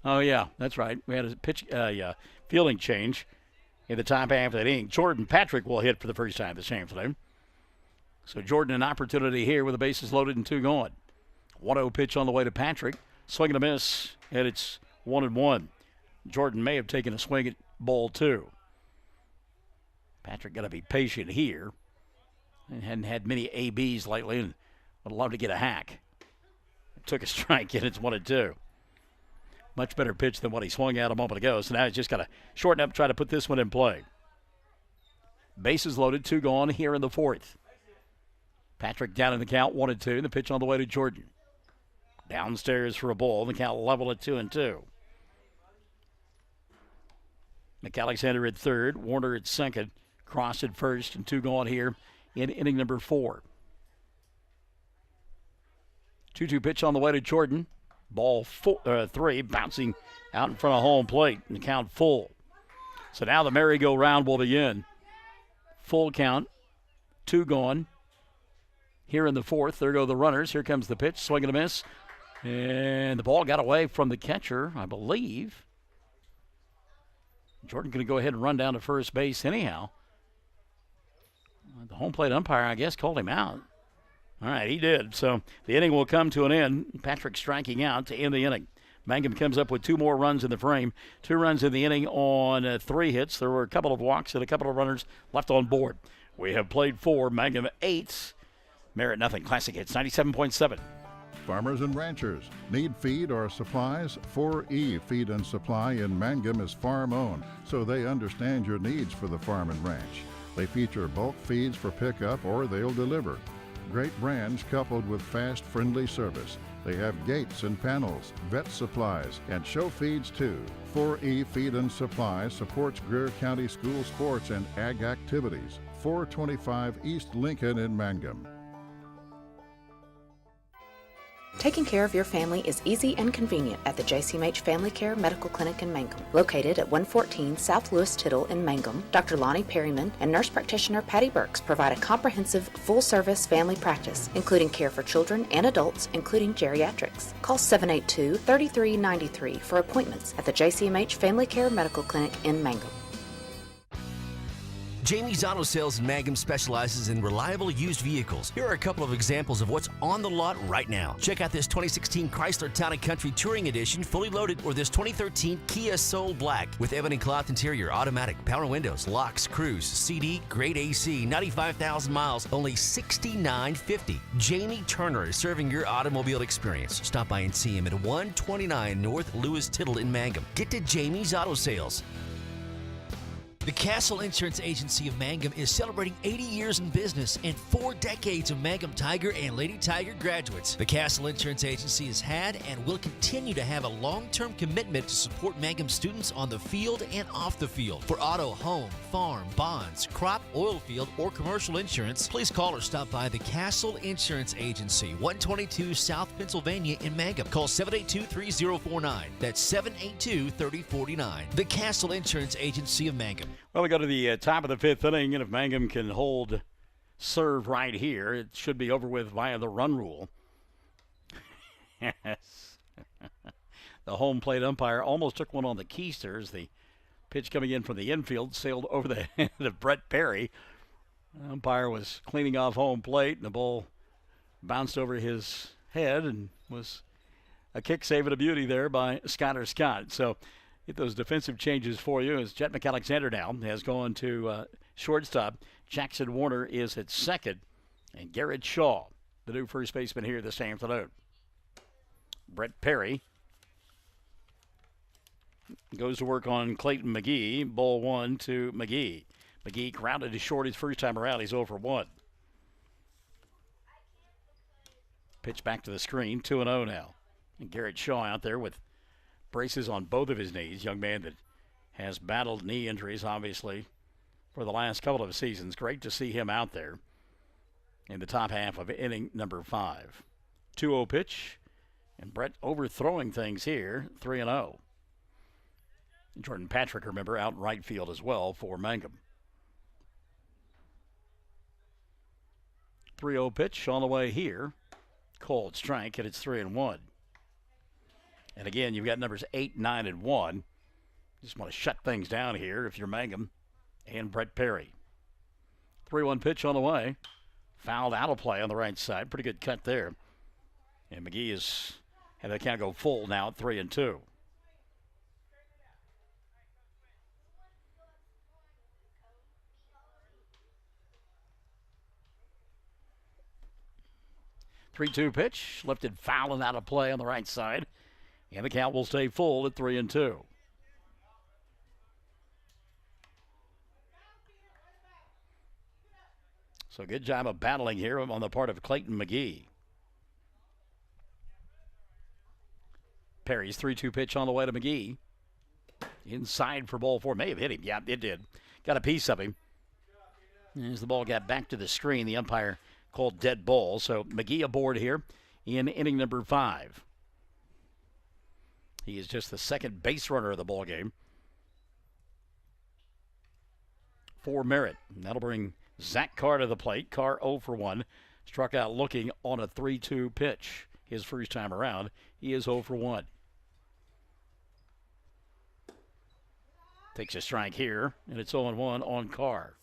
Oh, yeah, that's right. We had a fielding change in the top half of that inning. Jordan Patrick will hit for the first time this afternoon. So Jordan an opportunity here with the bases loaded and 2 gone. 1-0 pitch on the way to Patrick. Swing and a miss, and it's 1-1. Jordan may have taken a swing at ball 2. Patrick got to be patient here. And hadn't had many ABs lately and would love to get a hack. Took a strike, and it's 1-2. Much better pitch than what he swung at a moment ago. So now he's just got to shorten up, try to put this one in play. Bases loaded, 2 gone here in the 4th. Patrick down in the count, 1-2. The pitch on the way to Jordan. Downstairs for a ball. The count level at 2-2. McAlexander at 3rd. Warner at 2nd. Cross at 1st, and 2 gone here in inning number 4. 2-2 pitch on the way to Jordan. Ball 3 bouncing out in front of home plate, and the count full. So now the merry-go-round will begin. Full count, 2 gone. Here in the 4th, there go the runners. Here comes the pitch, swing and a miss. And the ball got away from the catcher, I believe. Jordan going to go ahead and run down to first base anyhow. The home plate umpire, I guess, called him out. All right, he did. So the inning will come to an end. Patrick striking out to end the inning. Mangum comes up with 2 more runs in the frame. 2 runs in the inning on 3 hits. There were a couple of walks and a couple of runners left on board. We have played 4, Mangum 8. Merritt nothing. Classic Hits 97.7. Farmers and ranchers need feed or supplies? 4E Feed and Supply in Mangum is farm-owned, so they understand your needs for the farm and ranch. They feature bulk feeds for pickup or they'll deliver. Great brands coupled with fast, friendly service. They have gates and panels, vet supplies, and show feeds too. 4E Feed and Supply supports Greer County school sports and ag activities. 425 East Lincoln in Mangum. Taking care of your family is easy and convenient at the JCMH Family Care Medical Clinic in Mangum. Located at 114 South Lewis Tittle in Mangum, Dr. Lonnie Perryman and nurse practitioner Patty Burks provide a comprehensive, full-service family practice, including care for children and adults, including geriatrics. Call 782-3393 for appointments at the JCMH Family Care Medical Clinic in Mangum. Jamie's Auto Sales in Mangum specializes in reliable used vehicles. Here are a couple of examples of what's on the lot right now. Check out this 2016 Chrysler Town & Country Touring Edition, fully loaded, or this 2013 Kia Soul Black with ebony cloth interior, automatic, power windows, locks, cruise, CD, great AC, 95,000 miles, only $69.50. Jamie Turner is serving your automobile experience. Stop by and see him at 129 North Lewis Tittle in Mangum. Get to Jamie's Auto Sales. The Castle Insurance Agency of Mangum is celebrating 80 years in business and 4 decades of Mangum Tiger and Lady Tiger graduates. The Castle Insurance Agency has had and will continue to have a long-term commitment to support Mangum students on the field and off the field. For auto, home, farm, bonds, crop, oil field, or commercial insurance, please call or stop by the Castle Insurance Agency, 122 South Pennsylvania in Mangum. Call 782-3049. That's 782-3049. The Castle Insurance Agency of Mangum. Well, we go to the top of the 5th inning, and if Mangum can hold serve right here, it should be over with via the run rule. Yes. The home plate umpire almost took one on the keisters. The pitch coming in from the infield sailed over the head of Brett Perry. The umpire was cleaning off home plate, and the ball bounced over his head and was a kick save and a beauty there by Scott. So get those defensive changes for you as Jet McAlexander now has gone to shortstop. Jackson Warner is at second, and Garrett Shaw, the new first baseman here this afternoon. Brett Perry goes to work on Clayton McGee. Ball 1 to McGee. McGee grounded to short his first time around. He's 0 for 1. Pitch back to the screen, 2-0 now. And Garrett Shaw out there with braces on both of his knees. Young man that has battled knee injuries, obviously, for the last couple of seasons. Great to see him out there in the top half of inning number 5. 2-0 pitch. And Brett overthrowing things here, 3-0. Jordan Patrick, remember, out in right field as well for Mangum. 3-0 pitch on the way here. Cold strike, and it's 3-1. And again, you've got numbers 8, 9, and 1. Just want to shut things down here if you're Mangum and Brett Perry. 3-1 pitch on the way. Fouled out of play on the right side. Pretty good cut there. And McGee is had the count go full now at 3-2. Three-two pitch, lifted foul and out of play on the right side. And the count will stay full at 3-2. So good job of battling here on the part of Clayton McGee. Perry's 3-2 pitch on the way to McGee. Inside for ball 4. May have hit him. Yeah, it did. Got a piece of him. As the ball got back to the screen, the umpire called dead ball. So McGee aboard here in inning number 5. He is just the second base runner of the ball game for Merritt. And that'll bring Zach Carr to the plate. Carr 0 for 1. Struck out looking on a 3-2 pitch. His first time around, he is 0 for 1. Takes a strike here, and it's 0-1 on Carr.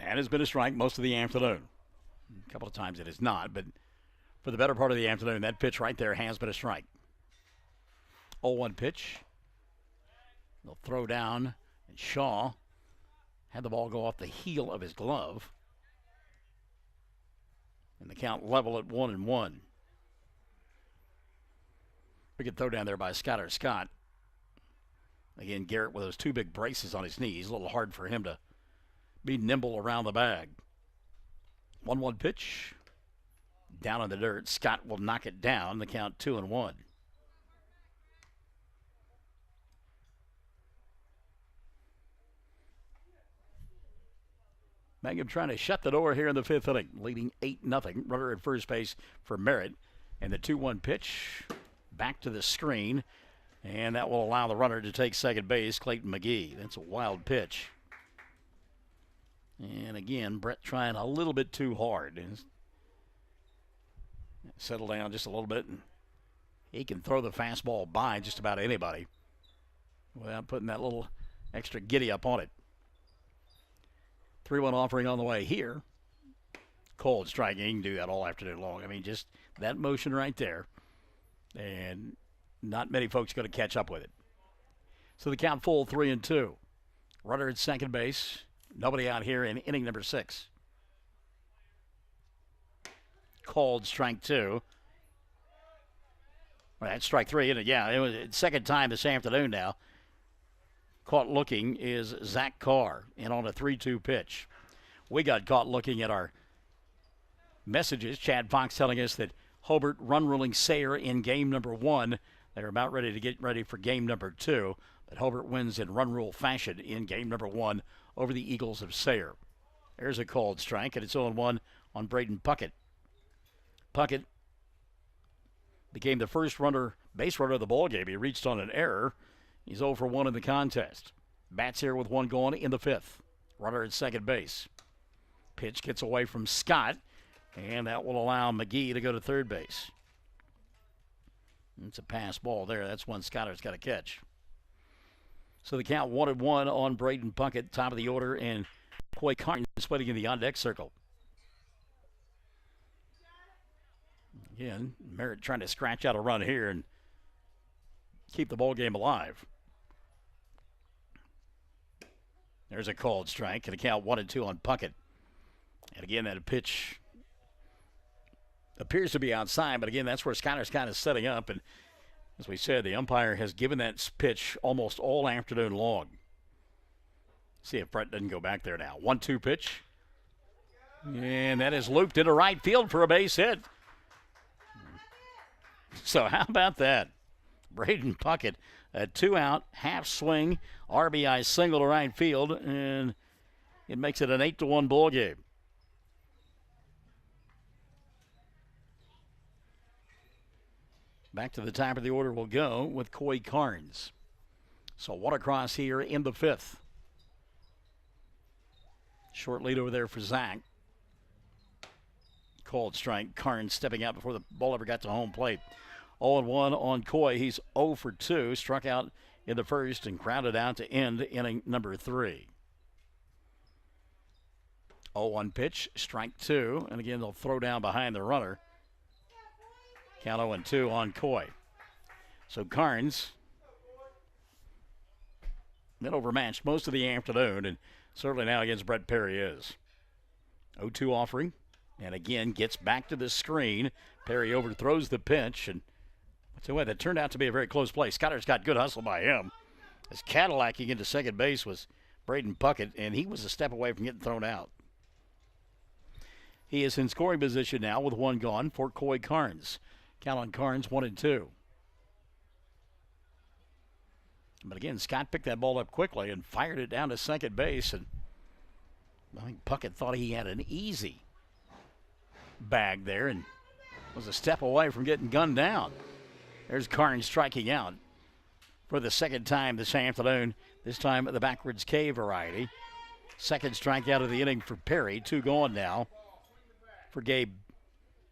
And has been a strike most of the afternoon. A couple of times it is not, but for the better part of the afternoon, that pitch right there has been a strike. 0-1 pitch. They'll throw down, and Shaw had the ball go off the heel of his glove. And the count level at 1-1. We could throw down there by Scott. Again, Garrett with those 2 big braces on his knees. A little hard for him to be nimble around the bag. 1-1 pitch. Down in the dirt. Scott will knock it down. The count 2-1. Mangum trying to shut the door here in the 5th inning, leading 8-0. Runner at first base for Merritt. And the 2-1 pitch back to the screen. And that will allow the runner to take second base, Clayton McGee. That's a wild pitch. And again, Brett trying a little bit too hard. Settle down just a little bit, and he can throw the fastball by just about anybody without putting that little extra giddy up on it. 3-1 offering on the way here. Cold strike. He can do that all afternoon long. I mean, just that motion right there. And not many folks going to catch up with it. So the count full, 3-2. Runner at second base. Nobody out here in inning number 6. Called strike 2. Well, that's strike 3, isn't it? Yeah, it was second time this afternoon now. caught looking is Zach Carr, and on a 3-2 pitch. We got caught looking at our messages. Chad Fox telling us that Hobart run-ruling Sayre in game number 1. They're about ready to get ready for game number 2. But Hobart wins in run-rule fashion in game number 1 over the Eagles of Sayre. There's a called strike, and it's 0-1 on Braden Puckett. Puckett became the first base runner of the ball game. He reached on an error. He's 0 for 1 in the contest. Bats here with 1 gone in the 5th. Runner at second base. Pitch gets away from Scott, and that will allow McGee to go to third base. It's a pass ball there. That's one Scotter's got to catch. So the count 1-1 on Braden Puckett, top of the order, and Coy Carnes waiting in the on-deck circle. Again, Merritt trying to scratch out a run here and keep the ball game alive. There's a called strike, and a count 1-2 on Puckett. And again, that pitch appears to be outside, but again, that's where Schuyler's kind of setting up. And as we said, the umpire has given that pitch almost all afternoon long. See if Brett doesn't go back there now. 1-2 pitch. And that is looped into right field for a base hit. So how about that? Braden Puckett, a 2-out, half swing, RBI single to right field, and it makes it an 8-1 ball game. Back to the top of the order we'll go with Coy Carnes. So one across here in the 5th. Short lead over there for Zach. Called strike. Carnes stepping out before the ball ever got to home plate. 0-1 on Coy. He's 0 for 2. Struck out in the first and grounded out to end inning number 3. 0-1 pitch. Strike 2. And again, they'll throw down behind the runner. Count 0-2 on Coy. So Carnes been overmatched most of the afternoon, and certainly now against Brett Perry is. 0-2 offering, and again gets back to the screen. Perry overthrows the pitch, and that's the way that turned out to be a very close play. Scotter's got good hustle by him. As Cadillacing into second base was Braden Puckett, and he was a step away from getting thrown out. He is in scoring position now with 1 gone for Coy Carnes. Count on Carnes 1-2. But again, Scott picked that ball up quickly and fired it down to second base. And I think Puckett thought he had an easy bag there and was a step away from getting gunned down. There's Carnes striking out for the second time this afternoon, this time the backwards K variety. Second strikeout of the inning for Perry. 2 gone now for Gabe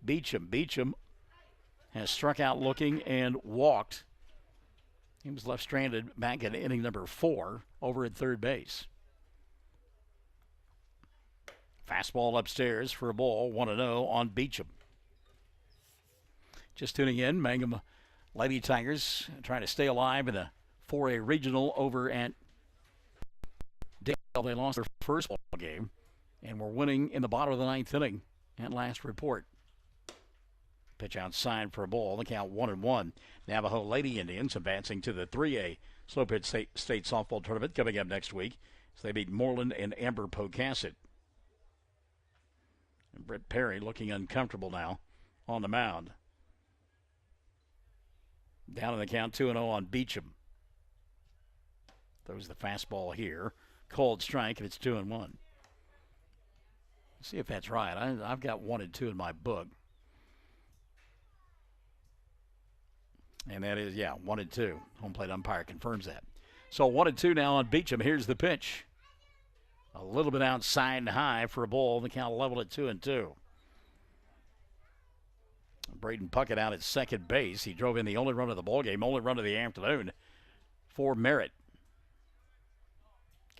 Beecham. Beecham has struck out looking and walked. He was left stranded back in inning number 4 over at third base. Fastball upstairs for a ball, 1-0 on Beecham. Just tuning in, Mangum Lady Tigers trying to stay alive in a 4A regional over at Dale. They lost their first ball game and were winning in the bottom of the 9th inning at last report. Pitch outside for a ball. The count 1-1. Navajo Lady Indians advancing to the 3A Slow Pitch State Softball Tournament coming up next week. So they beat Moreland and Amber Pocasset. And Brett Perry looking uncomfortable now on the mound. Down in the count 2-0 on Beecham. Throws the fastball here. Called strike, and it's 2-1. See if that's right. I've got 1-2 in my book. And that is, 1-2. Home plate umpire confirms that. So 1-2 now on Beecham. Here's the pitch. A little bit outside and high for a ball. The count level at 2-2. Braden Puckett out at second base. He drove in the only run of the ball game, only run of the afternoon for Merritt.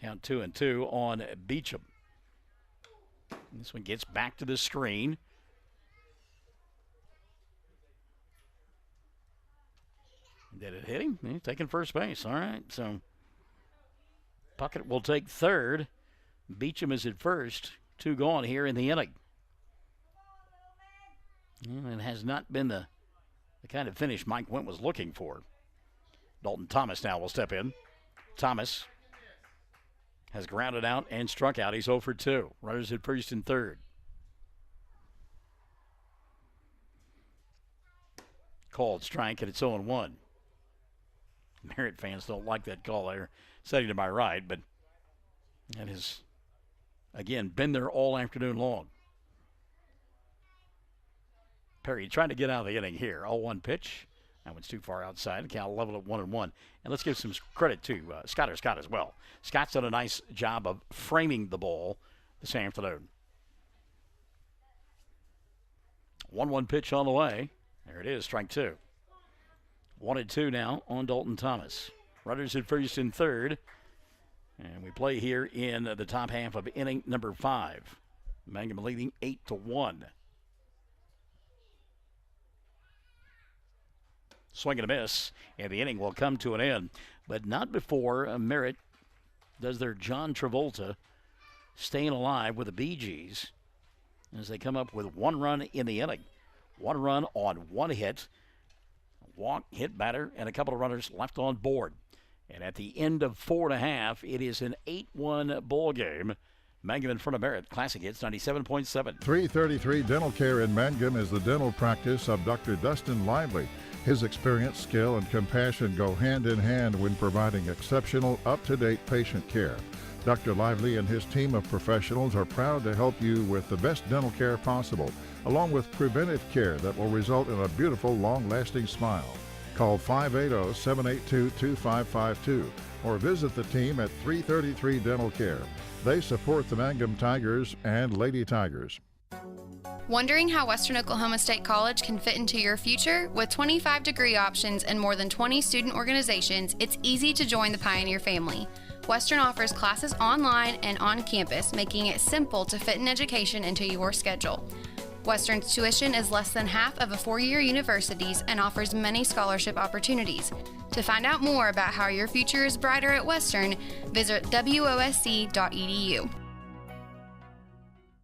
Count 2-2 on Beecham. This one gets back to the screen. Did it hit him? He's taking first base. All right, so Puckett will take third. Beecham is at first. 2 gone here in the inning. And it has not been the kind of finish Mike Went was looking for. Dalton Thomas now will step in. Thomas has grounded out and struck out. He's 0 for 2. Runners at first and third. Called strike, and it's 0-1. Merritt fans don't like that call there, setting to my right, but that has, again, been there all afternoon long. Perry trying to get out of the inning here. 0-1 pitch. That one's too far outside. Count level at 1-1. And let's give some credit to Scott as well. Scott's done a nice job of framing the ball this afternoon. 1-1 pitch on the way. There it is, strike 2. 1-2 now on Dalton Thomas. Runners at first and third. And we play here in the top half of inning number 5. Mangum leading 8-1. Swing and a miss, and the inning will come to an end. But not before Merritt does their John Travolta, staying alive with the Bee Gees as they come up with 1 run in the inning. 1 run on 1 hit, walk, hit batter, and a couple of runners left on board. And at the end of 4 1/2, it is an 8-1 ball game. Mangum in front of Merritt. Classic Hits 97.7. 333 Dental Care in Mangum is the dental practice of Dr. Dustin Lively. His experience, skill, and compassion go hand in hand when providing exceptional, up-to-date patient care. Dr. Lively and his team of professionals are proud to help you with the best dental care possible, along with preventive care that will result in a beautiful, long-lasting smile. Call 580-782-2552 or visit the team at 333 Dental Care. They support the Mangum Tigers and Lady Tigers. Wondering how Western Oklahoma State College can fit into your future? With 25 degree options and more than 20 student organizations, it's easy to join the Pioneer family. Western offers classes online and on campus, making it simple to fit an education into your schedule. Western's tuition is less than half of a 4-year university's and offers many scholarship opportunities. To find out more about how your future is brighter at Western, visit wosc.edu.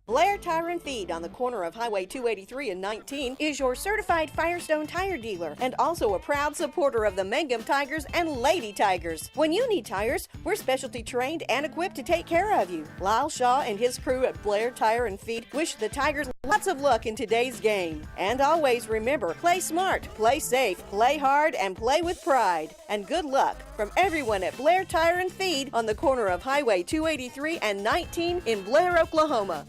Blair Tire and Feed on the corner of Highway 283 and 19 is your certified Firestone tire dealer and also a proud supporter of the Mangum Tigers and Lady Tigers. When you need tires, we're specialty trained and equipped to take care of you. Lyle Shaw and his crew at Blair Tire and Feed wish the Tigers lots of luck in today's game. And always remember, play smart, play safe, play hard, and play with pride. And good luck from everyone at Blair Tire and Feed on the corner of Highway 283 and 19 in Blair, Oklahoma.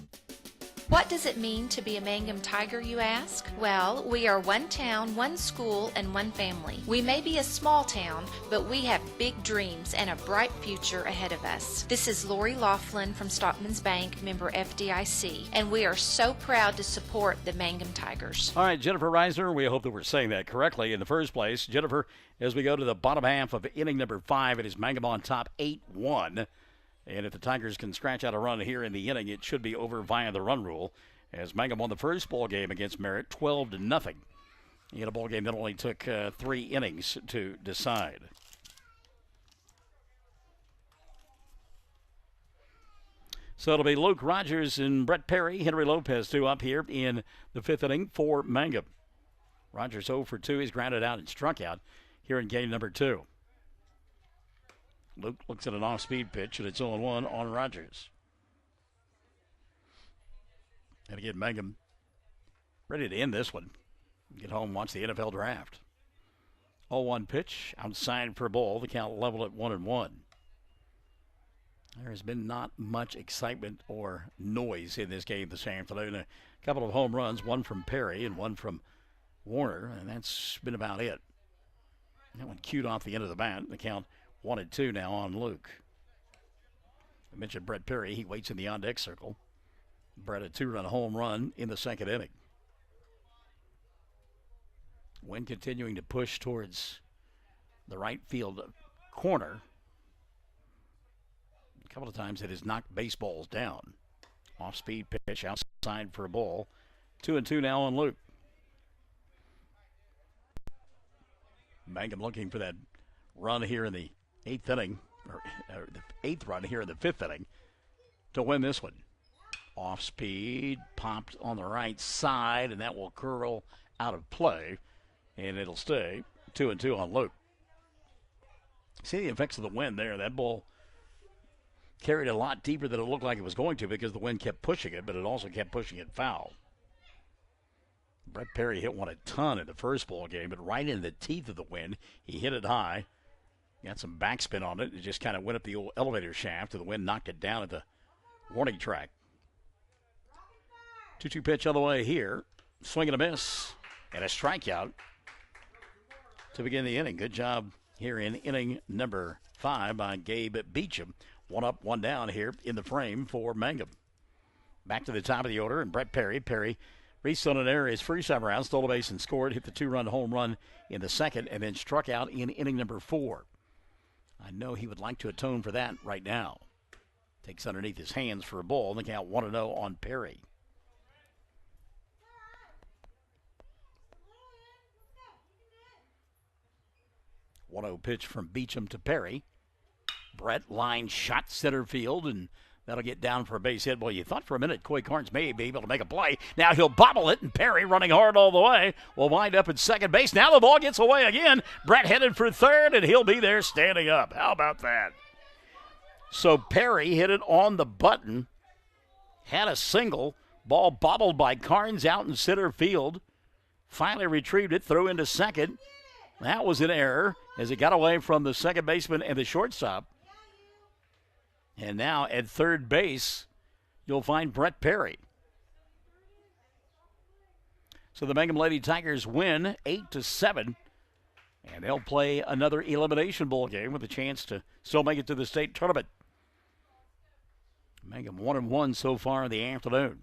What does it mean to be a Mangum Tiger, you ask? Well, we are 1 town, 1 school, and 1 family. We may be a small town, but we have big dreams and a bright future ahead of us. This is Lori Laughlin from Stockman's Bank, member FDIC, and we are so proud to support the Mangum Tigers. All right, Jennifer Reisner, we hope that we're saying that correctly in the first place. Jennifer, as we go to the bottom half of inning number 5, it is Mangum on top 8-1. And if the Tigers can scratch out a run here in the inning, it should be over via the run rule, as Mangum won the first ball game against Merritt 12-0 in a ball game that only took 3 innings to decide. So it'll be Luke Rogers and Brett Perry, Henry Lopez, 2 up here in the 5th inning for Mangum. Rogers 0 for 2. He's grounded out and struck out here in game number 2. Luke looks at an off-speed pitch, and it's 0-1 on Rogers. And again, Mangum ready to end this one. Get home, watch the NFL draft. 0-1 pitch, outside for a ball. The count level at 1-1. There has been not much excitement or noise in this game this afternoon. A couple of home runs, one from Perry and one from Warner, and that's been about it. That one cued off the end of the bat. The count 1-2 now on Luke. I mentioned Brett Perry. He waits in the on-deck circle. Brett, a 2-run home run in the 2nd inning. When continuing to push towards the right field corner. A couple of times it has knocked baseballs down. Off-speed pitch outside for a ball. 2-2 now on Luke. Mangum looking for that run here in the 8th inning, or the 8th run here in the 5th inning to win this one. Off speed, popped on the right side, and that will curl out of play, and it'll stay 2-2 on Luke. See the effects of the wind there. That ball carried a lot deeper than it looked like it was going to because the wind kept pushing it, but it also kept pushing it foul. Brett Perry hit one a ton in the first ball game, but right in the teeth of the wind, he hit it high. Got some backspin on it. It just kind of went up the old elevator shaft, and the wind knocked it down at the warning track. 2-2 pitch on the way here. Swing and a miss, and a strikeout to begin the inning. Good job here in inning number 5 by Gabe Beecham. 1 up, 1 down here in the frame for Mangum. Back to the top of the order, and Brett Perry. Perry reached on an error his first time around, stole a base and scored, hit the 2-run home run in the second, and then struck out in inning number 4. I know he would like to atone for that right now. Takes underneath his hands for a ball, and the count 1-0 on Perry. .1-0 pitch from Beecham to Perry. Brett line shot center field, and that'll get down for a base hit. Well, you thought for a minute Coy Carnes may be able to make a play. Now he'll bobble it, and Perry, running hard all the way, will wind up at second base. Now the ball gets away again. Brett headed for third, and he'll be there standing up. How about that? So Perry hit it on the button, had a single. Ball bobbled by Carnes out in center field. Finally retrieved it, threw into second. That was an error as it got away from the second baseman and the shortstop. And now at third base, you'll find Brett Perry. So the Mangum Lady Tigers win 8-7, and they'll play another elimination bowl game with a chance to still make it to the state tournament. Mangum 1-1 so far in the afternoon.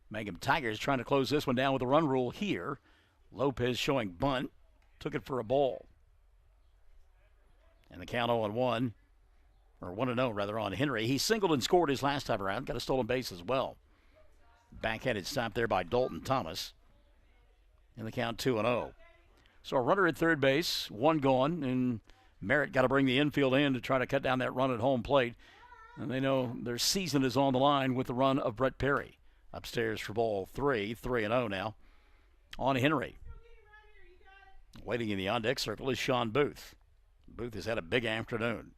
Mangum Tigers trying to close this one down with a run rule here. Lopez showing bunt. Took it for a ball. And the count 0-1, or 1-0 rather, on Henry. He singled and scored his last time around. Got a stolen base as well. Backhanded stop there by Dalton Thomas. And the count 2-0. So a runner at third base, 1 gone, and Merritt got to bring the infield in to try to cut down that run at home plate. And they know their season is on the line with the run of Brett Perry. Upstairs for ball 3, 3-0 now on Henry. Waiting in the on-deck circle is Sean Booth. Booth has had a big afternoon.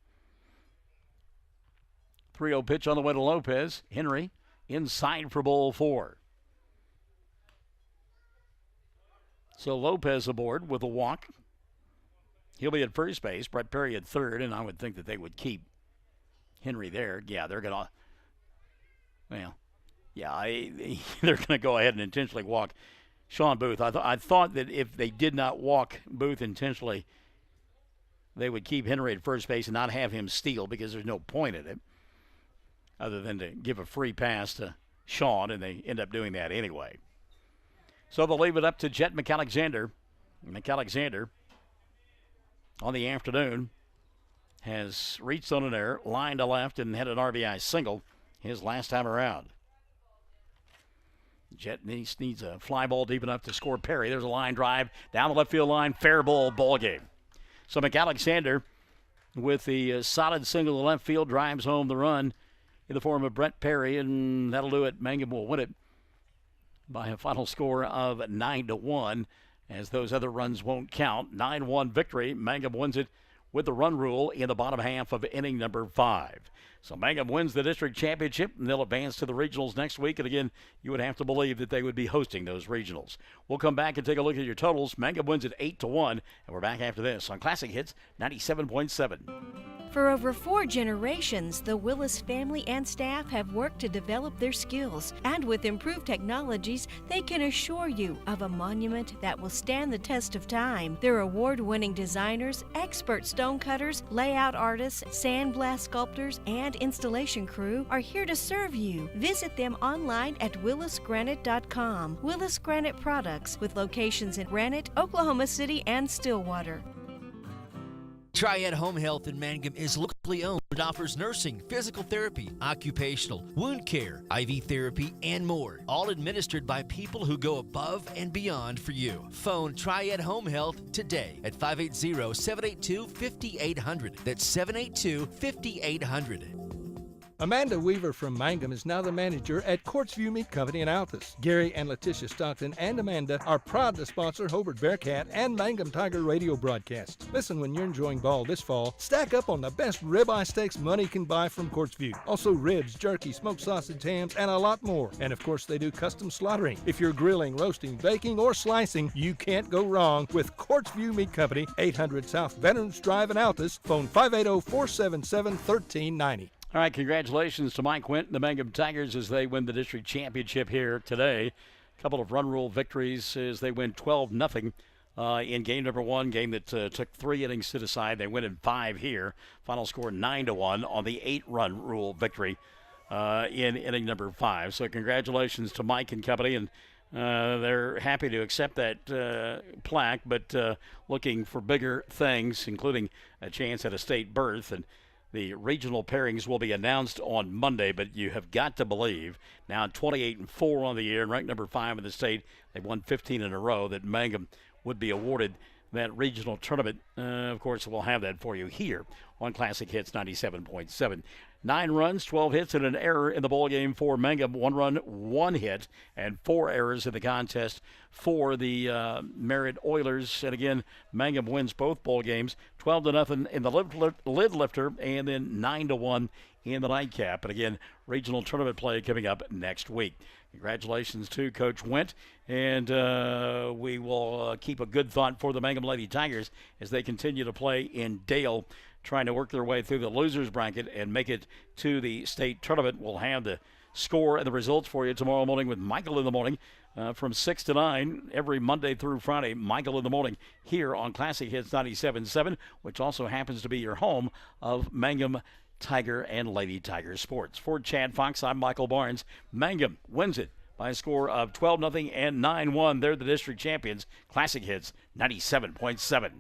3-0 pitch on the way to Lopez. Henry inside for ball 4. So Lopez aboard with a walk. He'll be at first base. Brett Perry at third, and I would think that they would keep Henry there. Yeah, they're going to, well, yeah, they're going to go ahead and intentionally walk Sean Booth. I thought that if they did not walk Booth intentionally, they would keep Henry at first base and not have him steal, because there's no point in it other than to give a free pass to Sean, and they end up doing that anyway. So they'll leave it up to Jet McAlexander. McAlexander on the afternoon has reached on an error, line to left, and had an RBI single his last time around. Jet needs a fly ball deep enough to score Perry. There's a line drive down the left field line. Fair ball game. So McAlexander, with the solid single to left field, drives home the run in the form of Brett Perry, and that'll do it. Mangum will win it by a final score of 9-1, as those other runs won't count. 9-1 victory. Mangum wins it with the run rule in the bottom half of inning number 5. So Mangum wins the district championship, and they'll advance to the regionals next week. And again, you would have to believe that they would be hosting those regionals. We'll come back and take a look at your totals. Mangum wins it 8-1, and we're back after this on Classic Hits 97.7. For over 4 generations, the Willis family and staff have worked to develop their skills, and with improved technologies, they can assure you of a monument that will stand the test of time. Their award-winning designers, expert stone cutters, layout artists, sandblast sculptors, and installation crew are here to serve you. Visit them online at willisgranite.com. Willis Granite Products, with locations in Granite, Oklahoma City, and Stillwater. Triad Home Health in Mangum is locally owned and offers nursing, physical therapy, occupational, wound care, IV therapy, and more. All administered by people who go above and beyond for you. Phone Triad Home Health today at 580-782-5800. That's 782-5800. Amanda Weaver from Mangum is now the manager at Courtsview Meat Company in Altus. Gary and Letitia Stockton and Amanda are proud to sponsor Hobart Bearcat and Mangum Tiger radio broadcast. Listen when you're enjoying ball this fall. Stack up on the best ribeye steaks money can buy from Courtsview. Also ribs, jerky, smoked sausage, hams, and a lot more. And of course, they do custom slaughtering. If you're grilling, roasting, baking, or slicing, you can't go wrong with Courtsview Meat Company, 800 South Veterans Drive in Altus. Phone 580-477-1390. All right, congratulations to Mike Wint and the Mangum Tigers as they win the district championship here today. A couple of run rule victories as they win 12-0 in game number one, game that took 3 innings to decide. They win in 5 here. Final score 9-1 on the 8-run rule victory in inning number 5. So congratulations to Mike and company, and they're happy to accept that plaque, but looking for bigger things, including a chance at a state berth. And the regional pairings will be announced on Monday, but you have got to believe, now 28-4 on the year and ranked number 5 in the state, they've won 15 in a row, that Mangum would be awarded that regional tournament. Of course, we'll have that for you here on Classic Hits 97.7. 9 runs, 12 hits, and an error in the ball game for Mangum. 1 run, 1 hit, and 4 errors in the contest for the Merritt Oilers. And again, Mangum wins both ball games, 12-0 in the lid lifter, and then 9-1 in the nightcap. And again, regional tournament play coming up next week. Congratulations to Coach Wint, and we will keep a good thought for the Mangum Lady Tigers as they continue to play in Dale, trying to work their way through the losers bracket and make it to the state tournament. We'll have the score and the results for you tomorrow morning with Michael in the morning from 6 to 9 every Monday through Friday. Michael in the morning here on Classic Hits 97.7, which also happens to be your home of Mangum Tiger and Lady Tiger sports. For Chad Fox, I'm Michael Barnes. Mangum wins it by a score of 12-0 and 9-1. They're the district champions. Classic Hits 97.7.